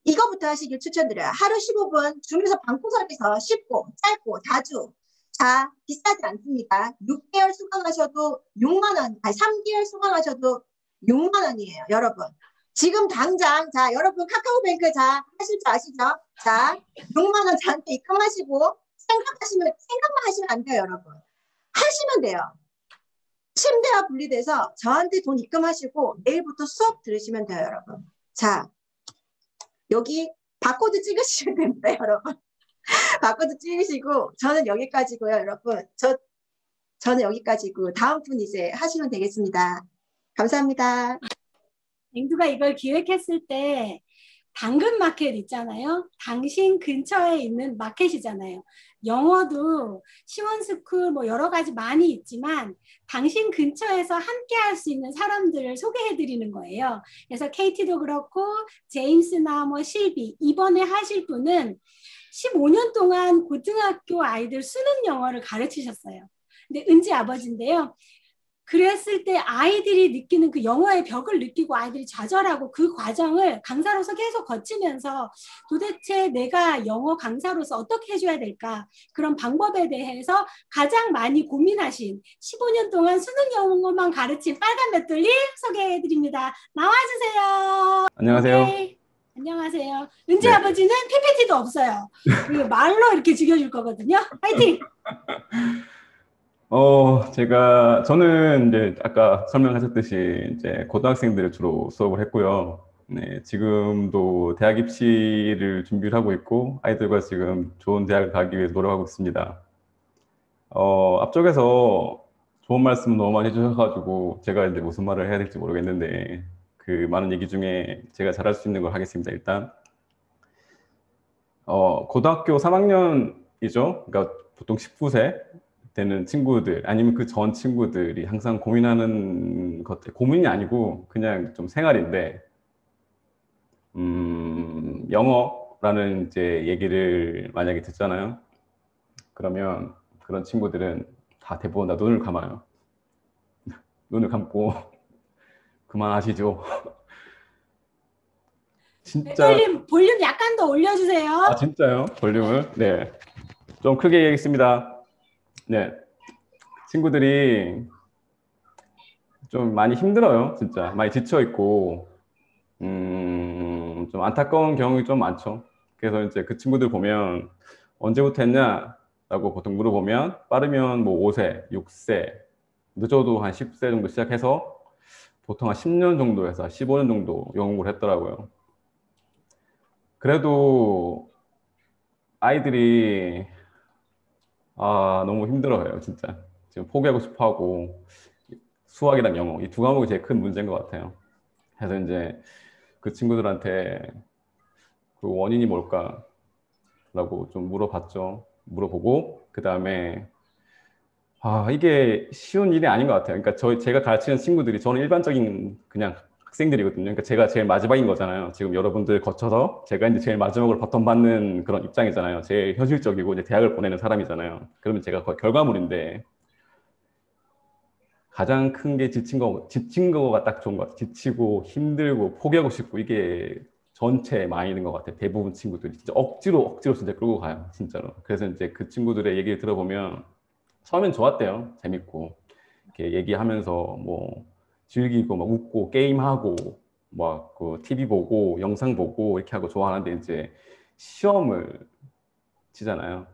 이거부터 하시길 추천드려요. 하루 15분 중에서 방구석에서 쉽고 짧고 자주. 자, 비싸지 않습니다. 6개월 수강하셔도 6만 원, 3개월 수강하셔도 6만 원이에요, 여러분. 지금 당장, 자, 여러분 카카오뱅크 하실 줄 아시죠? 자, 6만 원 저한테 입금하시고 생각만 하시면 안 돼요, 여러분. 하시면 돼요. 침대와 분리돼서 저한테 돈 입금하시고 내일부터 수업 들으시면 돼요, 여러분. 자, 여기 바코드 찍으시면 됩니다, 여러분. 바코드 찍으시고 저는 여기까지고요, 여러분. 저는 여기까지고 다음 분 이제 하시면 되겠습니다. 감사합니다. 앵두가 이걸 기획했을 때 당근 마켓 있잖아요. 당신 근처에 있는 마켓이잖아요. 영어도 시원스쿨 뭐 여러 가지 많이 있지만 당신 근처에서 함께 할 수 있는 사람들을 소개해 드리는 거예요. 그래서 KT도 그렇고 제임스나 뭐 실비 이번에 하실 분은 15년 동안 고등학교 아이들 수능 영어를 가르치셨어요. 근데 은지 아버지인데요. 그랬을 때 아이들이 느끼는 그 영어의 벽을 느끼고 아이들이 좌절하고 그 과정을 강사로서 계속 거치면서 도대체 내가 영어 강사로서 어떻게 해줘야 될까 그런 방법에 대해서 가장 많이 고민하신 15년 동안 수능 영어만 가르친 빨간 맷돌님 소개해드립니다. 나와주세요. 안녕하세요. 네. 안녕하세요. 은지 아버지는 PPT도 없어요. 그 말로 이렇게 죽여줄 거거든요. 파이팅! 저는 이제 아까 설명하셨듯이 이제 고등학생들을 주로 수업을 했고요. 네, 지금도 대학 입시를 준비를 하고 있고 아이들과 지금 좋은 대학을 가기 위해서 노력하고 있습니다. 앞쪽에서 좋은 말씀 너무 많이 해주셔가지고 제가 이제 무슨 말을 해야 될지 모르겠는데 그 많은 얘기 중에 제가 잘할 수 있는 걸 하겠습니다. 일단 고등학교 3학년이죠. 그러니까 보통 19세 되는 친구들 아니면 그 전 친구들이 항상 고민하는 것들, 고민이 아니고 그냥 좀 생활인데 영어라는 이제 얘기를 만약에 듣잖아요. 그러면 그런 친구들은 다 대부분 다 눈을 감아요. 눈을 감고 그만하시죠. 진짜. 볼륨 약간 더 올려주세요. 아 진짜요? 볼륨을? 네. 좀 크게 얘기하겠습니다. 네, 친구들이 좀 많이 힘들어요. 진짜 많이 지쳐 있고 좀 안타까운 경우가 좀 많죠. 그래서 이제 그 친구들 보면 언제부터 했냐 라고 보통 물어보면 빠르면 뭐 5세, 6세, 늦어도 한 10세 정도 시작해서 보통 한 10년 정도에서 15년 정도 영어 공부를 했더라고요. 그래도 아이들이 너무 힘들어요, 진짜. 지금 포기하고 싶어 하고, 수학이랑 영어, 이 두 과목이 제일 큰 문제인 것 같아요. 그래서 이제 그 친구들한테 그 원인이 뭘까? 라고 좀 물어봤죠. 물어보고, 그 다음에, 이게 쉬운 일이 아닌 것 같아요. 그러니까 제가 가르치는 친구들이 저는 일반적인 그냥 학생들이거든요. 그러니까 제가 제일 마지막인 거잖아요. 지금 여러분들 거쳐서 제가 이제 제일 마지막으로 버텀받는 그런 입장이잖아요. 제일 현실적이고 이제 대학을 보내는 사람이잖아요. 그러면 제가 거의 결과물인데 가장 큰 게 지친 거가 딱 좋은 것 같아요. 지치고 힘들고 포기하고 싶고 이게 전체 마인드인 것 같아요. 대부분 친구들이 진짜 억지로 진짜 끌고 가요, 진짜로. 그래서 이제 그 친구들의 얘기를 들어보면 처음엔 좋았대요. 재밌고 이렇게 얘기하면서 뭐 즐기고 막 웃고 게임하고 막 그 TV 보고 영상 보고 이렇게 하고 좋아하는데 이제 시험을 치잖아요.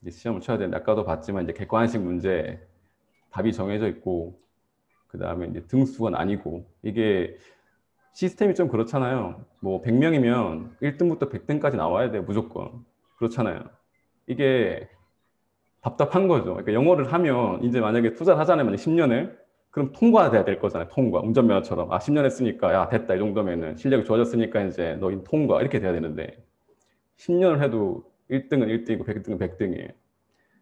이제 시험을 쳐야 되는데 아까도 봤지만 이제 객관식 문제 답이 정해져 있고 그 다음에 이제 등수가 아니고 이게 시스템이 좀 그렇잖아요. 뭐 100명이면 1등부터 100등까지 나와야 돼요, 무조건. 그렇잖아요. 이게 답답한 거죠. 그러니까 영어를 하면 이제 만약에 투자를 하잖아요, 만약에 10년을. 그럼 통과돼야 될 거잖아요. 통과. 운전면허처럼. 10년 했으니까 야 됐다 이 정도면은 실력이 좋아졌으니까 이제 너 통과 이렇게 돼야 되는데 10년을 해도 1등은 1등이고 100등은 100등이에요.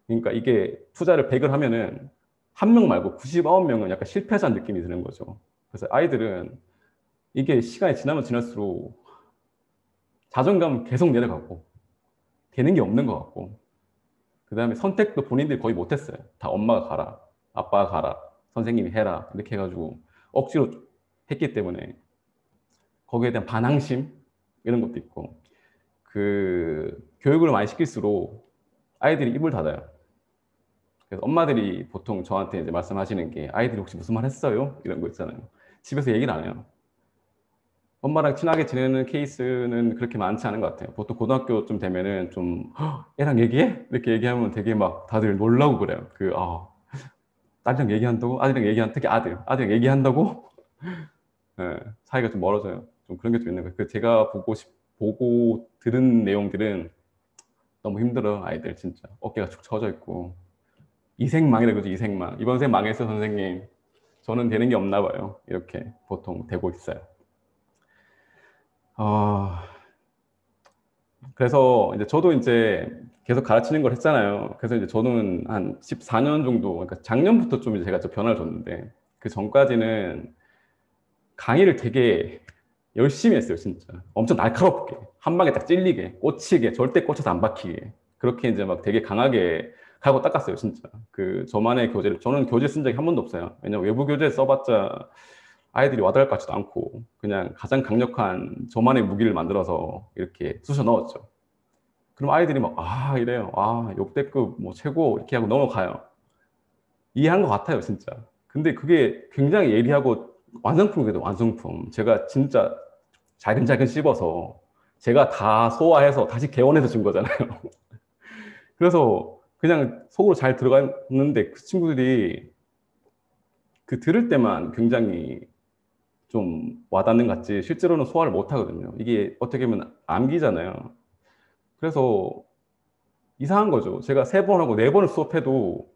그러니까 이게 투자를 100을 하면은 한 명 말고 99명은 약간 실패자는 느낌이 드는 거죠. 그래서 아이들은 이게 시간이 지나면 지날수록 자존감은 계속 내려가고 되는 게 없는 것 같고 그 다음에 선택도 본인들이 거의 못했어요. 다 엄마가 가라, 아빠가 가라, 선생님이 해라 이렇게 해가지고 억지로 했기 때문에 거기에 대한 반항심 이런 것도 있고 그 교육을 많이 시킬수록 아이들이 입을 닫아요. 그래서 엄마들이 보통 저한테 이제 말씀하시는 게 아이들이 혹시 무슨 말 했어요? 이런 거 있잖아요. 집에서 얘기를 안 해요. 엄마랑 친하게 지내는 케이스는 그렇게 많지 않은 것 같아요. 보통 고등학교쯤 되면은 좀 애랑 얘기해? 이렇게 얘기하면 되게 막 다들 놀라고 그래요. 딸이랑 얘기한다고? 특히 아들이랑 얘기한다고? 네, 사이가 좀 멀어져요. 좀 그런 게 좀 있는 거예요. 그 제가 보고 들은 내용들은 너무 힘들어. 아이들 진짜 어깨가 축 처져 있고 이생망이라 그러죠. 이생망. 이번 생 망했어 선생님. 저는 되는 게 없나 봐요. 이렇게 보통 되고 있어요. 그래서 이제 저도 이제 계속 가르치는 걸 했잖아요. 그래서 이제 저는 한 14년 정도, 그러니까 작년부터 좀 이제 제가 좀 변화를 줬는데 그 전까지는 강의를 되게 열심히 했어요, 진짜. 엄청 날카롭게, 한 방에 딱 찔리게, 꽂히게, 절대 꽂혀서 안 박히게. 그렇게 이제 막 되게 강하게 가고 닦았어요, 진짜. 그 저만의 교재를, 저는 교재 쓴 적이 한 번도 없어요. 왜냐면 외부 교재 써봤자 아이들이 와닿을 것 같지도 않고 그냥 가장 강력한 저만의 무기를 만들어서 이렇게 쑤셔 넣었죠. 그럼 아이들이 막 이래요. 역대급 뭐 최고 이렇게 하고 넘어가요. 이해한 것 같아요, 진짜. 근데 그게 굉장히 예리하고 완성품이거든요, 완성품. 제가 진짜 잘근잘근 씹어서 제가 다 소화해서 다시 개원해서 준 거잖아요. 그래서 그냥 속으로 잘 들어갔는데 그 친구들이 그 들을 때만 굉장히 좀 와닿는 것 같지 실제로는 소화를 못 하거든요. 이게 어떻게 보면 암기잖아요. 그래서 이상한 거죠. 제가 3번 하고 4번을 수업해도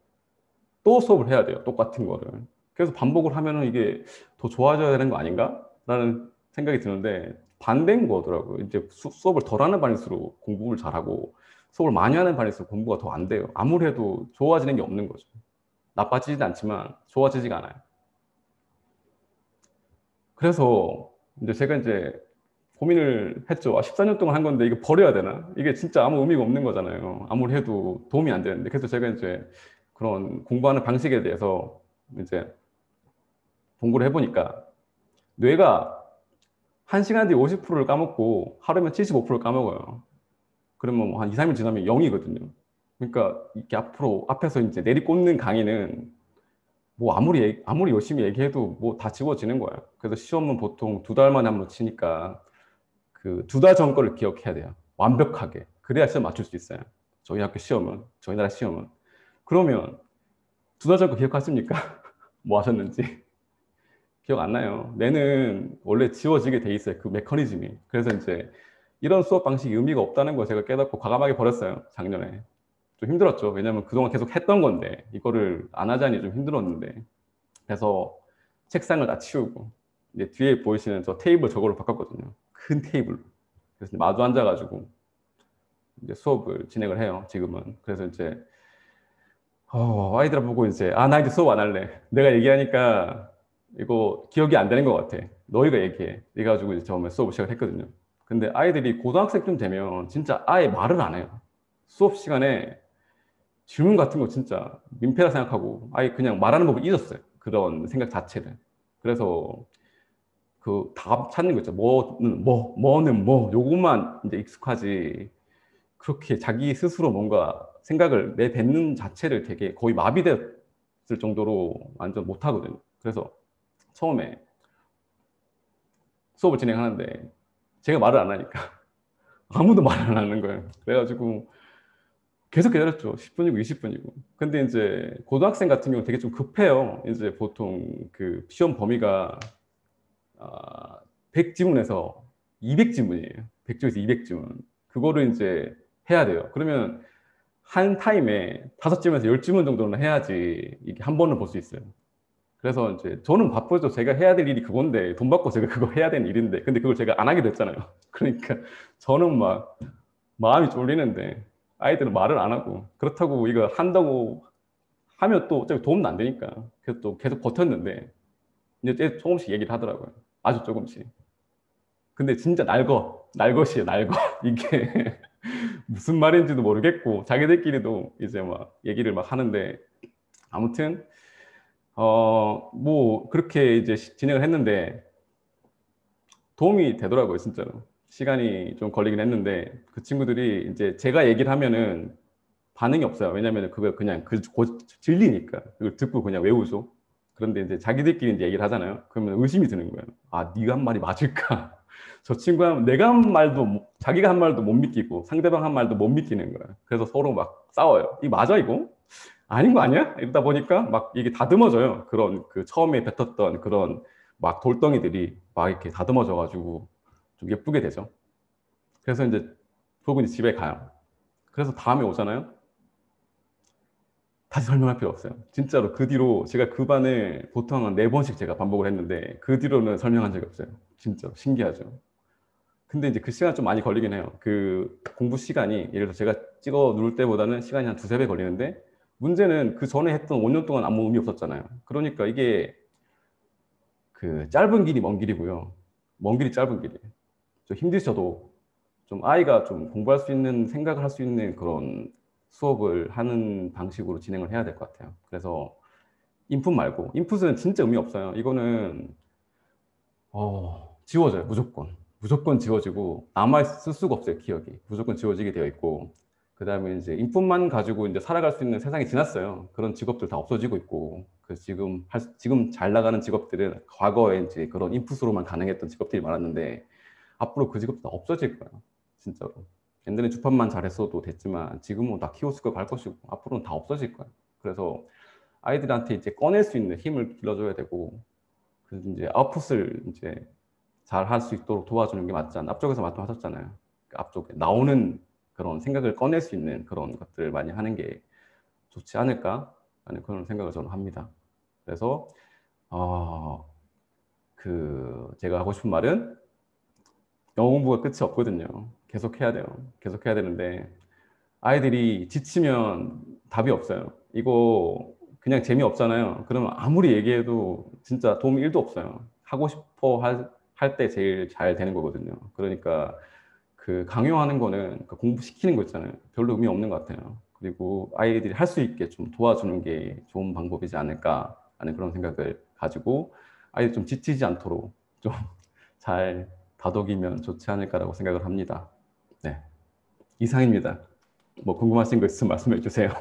또 수업을 해야 돼요. 똑같은 거를. 그래서 반복을 하면은 이게 더 좋아져야 되는 거 아닌가? 라는 생각이 드는데 반대인 거더라고요. 이제 수업을 덜 하는 반일수록 공부를 잘하고 수업을 많이 하는 반일수록 공부가 더 안 돼요. 아무리 해도 좋아지는 게 없는 거죠. 나빠지진 않지만 좋아지지가 않아요. 그래서 이제 제가 이제 고민을 했죠. 14년 동안 한 건데 이거 버려야 되나? 이게 진짜 아무 의미가 없는 거잖아요. 아무리 해도 도움이 안 되는데. 그래서 제가 이제 그런 공부하는 방식에 대해서 이제 공부를 해보니까 뇌가 1시간 뒤에 50%를 까먹고 하루면 75%를 까먹어요. 그러면 뭐 한 2, 3일 지나면 0이거든요. 그러니까 이렇게 앞에서 이제 내리꽂는 강의는 뭐 아무리 열심히 얘기해도 뭐 다 지워지는 거예요. 그래서 시험은 보통 2달 만에 한 번 치니까 그 2달 전 거를 기억해야 돼요. 완벽하게. 그래야 시험 맞출 수 있어요. 저희 학교 시험은, 저희 나라 시험은. 그러면 2달 전 거 기억하십니까? 뭐 하셨는지. 기억 안 나요. 뇌는 원래 지워지게 돼 있어요. 그 메커니즘이. 그래서 이제 이런 수업 방식이 의미가 없다는 걸 제가 깨닫고 과감하게 버렸어요. 작년에. 좀 힘들었죠. 왜냐면 그동안 계속 했던 건데 이거를 안 하자니 좀 힘들었는데 그래서 책상을 다 치우고 이제 뒤에 보이시는 저 테이블 저거로 바꿨거든요. 큰 테이블로. 그래서 마주 앉아가지고 이제 수업을 진행을 해요. 지금은. 그래서 이제 아이들 보고 이제 나 이제 수업 안 할래. 내가 얘기하니까 이거 기억이 안 되는 것 같아. 너희가 얘기해. 이래가지고 이제 처음에 수업을 시작을 했거든요. 근데 아이들이 고등학생쯤 되면 진짜 아예 말을 안 해요. 수업 시간에 질문 같은 거 진짜 민폐라 생각하고 아예 그냥 말하는 법을 잊었어요. 그런 생각 자체를. 그래서 그 답 찾는 거 있죠. 뭐는 뭐 요것만 이제 익숙하지 그렇게 자기 스스로 뭔가 생각을 내뱉는 자체를 되게 거의 마비됐을 정도로 완전 못하거든요. 그래서 처음에 수업을 진행하는데 제가 말을 안 하니까 아무도 말을 안 하는 거예요. 그래가지고 계속 기다렸죠. 10분이고 20분이고. 근데 이제 고등학생 같은 경우 되게 좀 급해요. 이제 보통 그 시험 범위가 100지문에서 200지문이에요. 100지문에서 200지문. 그거를 이제 해야 돼요. 그러면 한 타임에 5지문에서 10지문 정도는 해야지 이게 한 번은 볼 수 있어요. 그래서 이제 저는 바쁘죠. 제가 해야 될 일이 그건데 돈 받고 제가 그거 해야 되는 일인데 근데 그걸 제가 안 하게 됐잖아요. 그러니까 저는 막 마음이 쫄리는데 아이들은 말을 안 하고 그렇다고 이거 한다고 하면 또 어차피 도움도 안 되니까 그래서 또 계속 버텼는데 이제 조금씩 얘기를 하더라고요. 아주 조금씩. 근데 진짜 날것이에요. 이게 무슨 말인지도 모르겠고 자기들끼리도 이제 막 얘기를 막 하는데 아무튼 뭐 그렇게 이제 진행을 했는데 도움이 되더라고요. 진짜로. 시간이 좀 걸리긴 했는데 그 친구들이 이제 제가 얘기를 하면은 반응이 없어요. 왜냐면 그걸 그냥 진리니까 그걸 듣고 그냥 외우죠. 그런데 이제 자기들끼리 이제 얘기를 하잖아요. 그러면 의심이 드는 거예요. 네가 한 말이 맞을까? 저 친구가 내가 한 말도 자기가 한 말도 못 믿기고 상대방 한 말도 못 믿기는 거예요. 그래서 서로 막 싸워요. 이거 맞아 이거? 아닌 거 아니야? 이러다 보니까 막 이게 다듬어져요. 그런 그 처음에 뱉었던 그런 막 돌덩이들이 막 이렇게 다듬어져가지고 좀 예쁘게 되죠. 그래서 이제 그분이 집에 가요. 그래서 다음에 오잖아요. 다시 설명할 필요 없어요. 진짜로 그 뒤로 제가 그 반을 보통 한 4번씩 제가 반복을 했는데 그 뒤로는 설명한 적이 없어요. 진짜로 신기하죠. 근데 이제 그 시간 좀 많이 걸리긴 해요. 그 공부 시간이 예를 들어 제가 찍어 누를 때보다는 시간이 한 2~3배 걸리는데 문제는 그 전에 했던 5년 동안 아무 의미 없었잖아요. 그러니까 이게 그 짧은 길이 먼 길이고요. 먼 길이 짧은 길이에요. 좀 힘드셔도 좀 아이가 좀 공부할 수 있는 생각을 할 수 있는 그런 수업을 하는 방식으로 진행을 해야 될 것 같아요. 그래서 인풋 말고, 인풋은 진짜 의미 없어요. 이거는 지워져요. 무조건 지워지고 남아있을 수가 없어요. 기억이 무조건 지워지게 되어 있고, 그 다음에 이제 인풋만 가지고 이제 살아갈 수 있는 세상이 지났어요. 그런 직업들 다 없어지고 있고, 그 지금 잘 나가는 직업들은 과거에 이제 그런 인풋으로만 가능했던 직업들이 많았는데 앞으로 그 직업도 다 없어질 거예요. 진짜로. 옛날에 주판만 잘했어도 됐지만 지금은 다 키오스크 갈 것이고 앞으로는 다 없어질 거예요. 그래서 아이들한테 이제 꺼낼 수 있는 힘을 길러줘야 되고, 그 이제 아웃풋을 이제 잘 할 수 있도록 도와주는 게 맞지 않나. 앞쪽에서 말씀하셨잖아요. 앞쪽에 나오는 그런 생각을 꺼낼 수 있는 그런 것들을 많이 하는 게 좋지 않을까 하는 그런 생각을 저는 합니다. 그래서 제가 하고 싶은 말은 영어 공부가 끝이 없거든요. 계속 해야 돼요. 계속 해야 되는데 아이들이 지치면 답이 없어요. 이거 그냥 재미없잖아요. 그러면 아무리 얘기해도 진짜 도움 1도 없어요. 하고 싶어 할 때 제일 잘 되는 거거든요. 그러니까 그 강요하는 거는 그 공부시키는 거 있잖아요. 별로 의미 없는 것 같아요. 그리고 아이들이 할 수 있게 좀 도와주는 게 좋은 방법이지 않을까 하는 그런 생각을 가지고 아이들 좀 지치지 않도록 좀 잘 다독이면 좋지 않을까라고 생각을 합니다. 네, 이상입니다. 뭐 궁금하신 거 있으면 말씀해 주세요.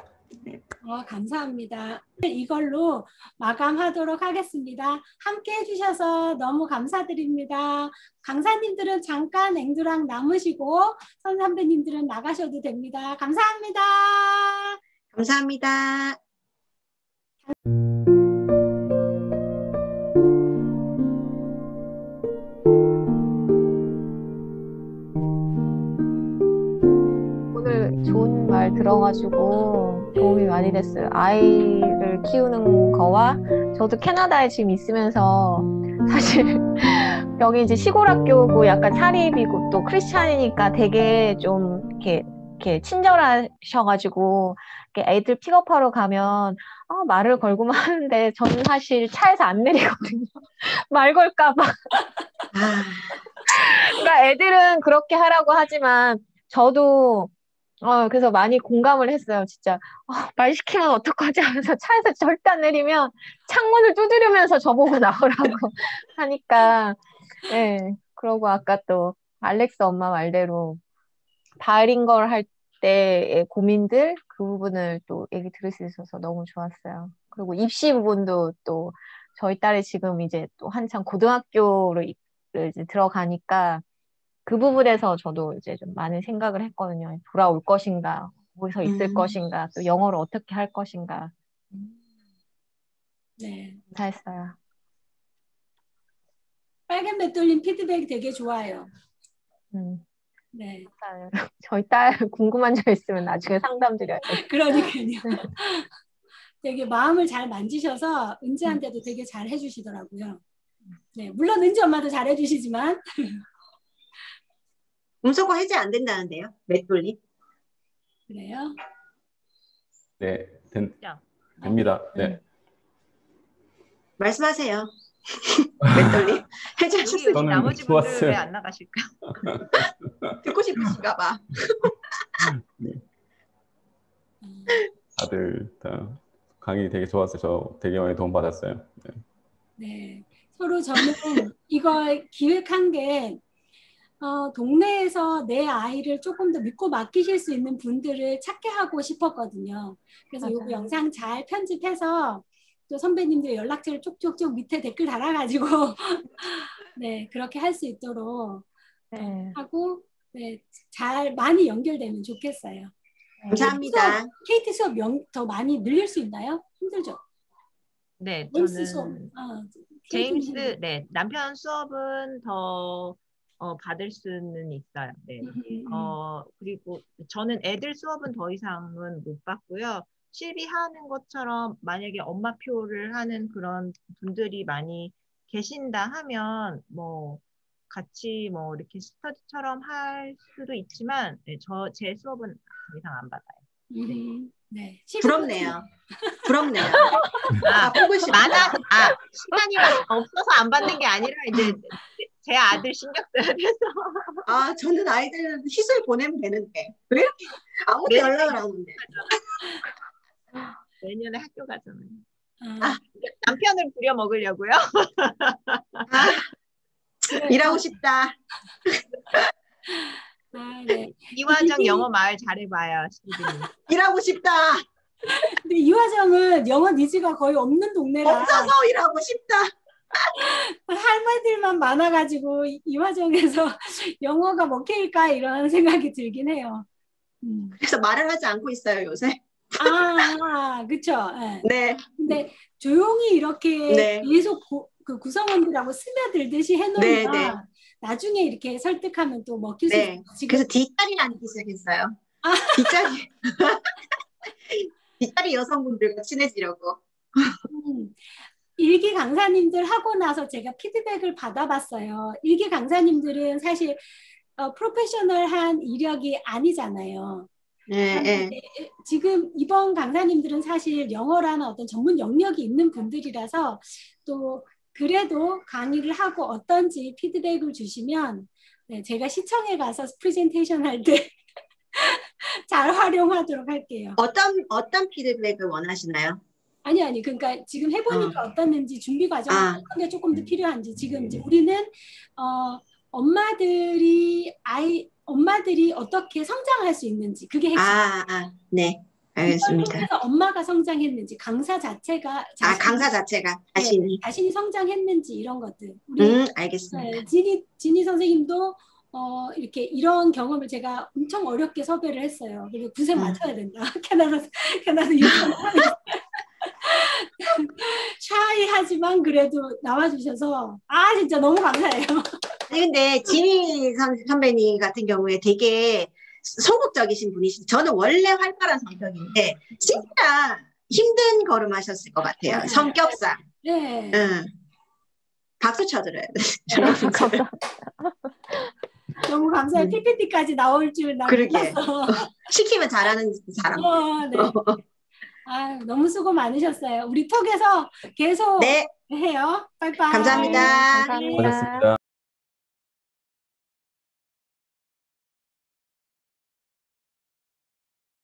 감사합니다. 이걸로 마감하도록 하겠습니다. 함께 해주셔서 너무 감사드립니다. 강사님들은 잠깐 앵두랑 남으시고 선배님들은 나가셔도 됩니다. 감사합니다. 감사합니다. 오늘 좋은 말 들어가지고 도움이 많이 됐어요. 아이를 키우는 거와 저도 캐나다에 지금 있으면서 사실 여기 이제 시골 학교고 약간 사립이고 또 크리스찬이니까 되게 좀 이렇게 친절하셔가지고 이렇게 애들 픽업하러 가면 말을 걸고만 하는데 저는 사실 차에서 안 내리거든요. 말 걸까 봐. 그러니까 애들은 그렇게 하라고 하지만 저도 그래서 많이 공감을 했어요. 진짜 말 시키면 어떡하지 하면서 차에서 절대 안 내리면 창문을 두드리면서 저보고 나오라고 하니까 네. 그러고 아까 또 알렉스 엄마 말대로 발인 걸 할 때의 고민들 그 부분을 또 얘기 들을 수 있어서 너무 좋았어요. 그리고 입시 부분도 또 저희 딸이 지금 이제 또 한창 고등학교를 이제 들어가니까 그 부분에서 저도 이제 좀 많은 생각을 했거든요. 돌아올 것인가, 거기서 있을 것인가, 또 영어를 어떻게 할 것인가. 네. 감사했어요. 빨간 맷돌림 피드백 되게 좋아요. 네. 저희 딸 궁금한 점 있으면 나중에 상담 드려요. 그러니까요. 되게 마음을 잘 만지셔서 은지한테도 되게 잘 해주시더라고요. 네, 물론 은지 엄마도 잘 해주시지만. 음소거 해제 안 된다는데요, 맷돌림? 그래요? 네, 됩니다. 네. 말씀하세요. 맷돌림 해제하셨으니까. 나머지 분들 왜 안 나가실까? 듣고 싶으신가 봐. 네. 다들 다 강의 되게 좋았어요. 저 되게 많이 도움 받았어요. 네. 네, 서로 저는 이걸 기획한 게 동네에서 내 아이를 조금 더 믿고 맡기실 수 있는 분들을 찾게 하고 싶었거든요. 그래서 이 영상 잘 편집해서 또 선배님들 연락처를 쪽쪽쪽 밑에 댓글 달아가지고 네, 그렇게 할 수 있도록 하고 네, 잘 많이 연결되면 좋겠어요. 감사합니다. KT 수업 더 많이 늘릴 수 있나요? 힘들죠? 네, 제임스 수업. 저는 KT 제임스, 는. 네, 남편 수업은 더 받을 수는 있어요. 네. 그리고 저는 애들 수업은 더 이상은 못 받고요. 실비 하는 것처럼 만약에 엄마표를 하는 그런 분들이 많이 계신다 하면 뭐 같이 뭐 이렇게 스터디처럼 할 수도 있지만 네, 제 수업은 더 이상 안 받아요. 네. 부럽네요. 부럽네요. 보고 싶다. 시간이 없어서 안 받는 게 아니라 이제 제 아들 신경 써야 돼서. 저는 아이들 시술 보내면 되는데 왜 이렇게 아무도 연락을 안 오는데. 내년에 학교 가잖아요. 남편을 부려 먹으려고요. 일하고 싶다. 네. 이화정 영어 말 잘해봐요. 시리님. 일하고 싶다. 근데 이화정은 영어 니즈가 거의 없는 동네라. 없어서 일하고 싶다. 할머니들만 많아가지고 이화정에서 영어가 먹힐까 이런 생각이 들긴 해요. 그래서 말을 하지 않고 있어요 요새. 그쵸. 네. 네. 근데 조용히 이렇게 계속 그 구성원들하고 스며들듯이 해놓으면 나중에 이렇게 설득하면 또 먹힐 수 있어요. 그래서 뒷자리를 앉기 시작했어요. 뒷자리 여성분들과 친해지려고. 일기 강사님들 하고 나서 제가 피드백을 받아봤어요. 일기 강사님들은 사실 프로페셔널한 이력이 아니잖아요. 지금 이번 강사님들은 사실 영어라는 어떤 전문 영역이 있는 분들이라서 또 그래도 강의를 하고 어떤지 피드백을 주시면 제가 시청에 가서 프레젠테이션 할 때 잘 활용하도록 할게요. 어떤 피드백을 원하시나요? 아니 그러니까 지금 해보니까 어떻는지 준비 과정 어떤 게 조금 더 필요한지 지금 이제 우리는 엄마들이 어떻게 성장할 수 있는지 그게 핵심. 네. 알겠습니다. 그래서 엄마가 성장했는지 강사 자체가 자신이 성장했는지 이런 것들. 알겠습니다. 지니 선생님도 이렇게 이런 경험을 제가 엄청 어렵게 섭외를 했어요. 그리고 구색 맞춰야 된다. 캐나다 유튜브 샤이하지만 그래도 나와주셔서 진짜 너무 감사해요. 근데 지니 선배님 같은 경우에 되게 소극적이신 분이시죠. 저는 원래 활발한 성격인데 진짜 힘든 걸음 하셨을 것 같아요. 성격상. 네. 박수 쳐드려요. 너무 감사해요. PPT까지 나올 줄 나 몰랐어. 시키면 잘하는 사람. 네. 너무 수고 많으셨어요. 우리 톡에서 계속 해요. 빠이빠이. 감사합니다. 고맙습니다.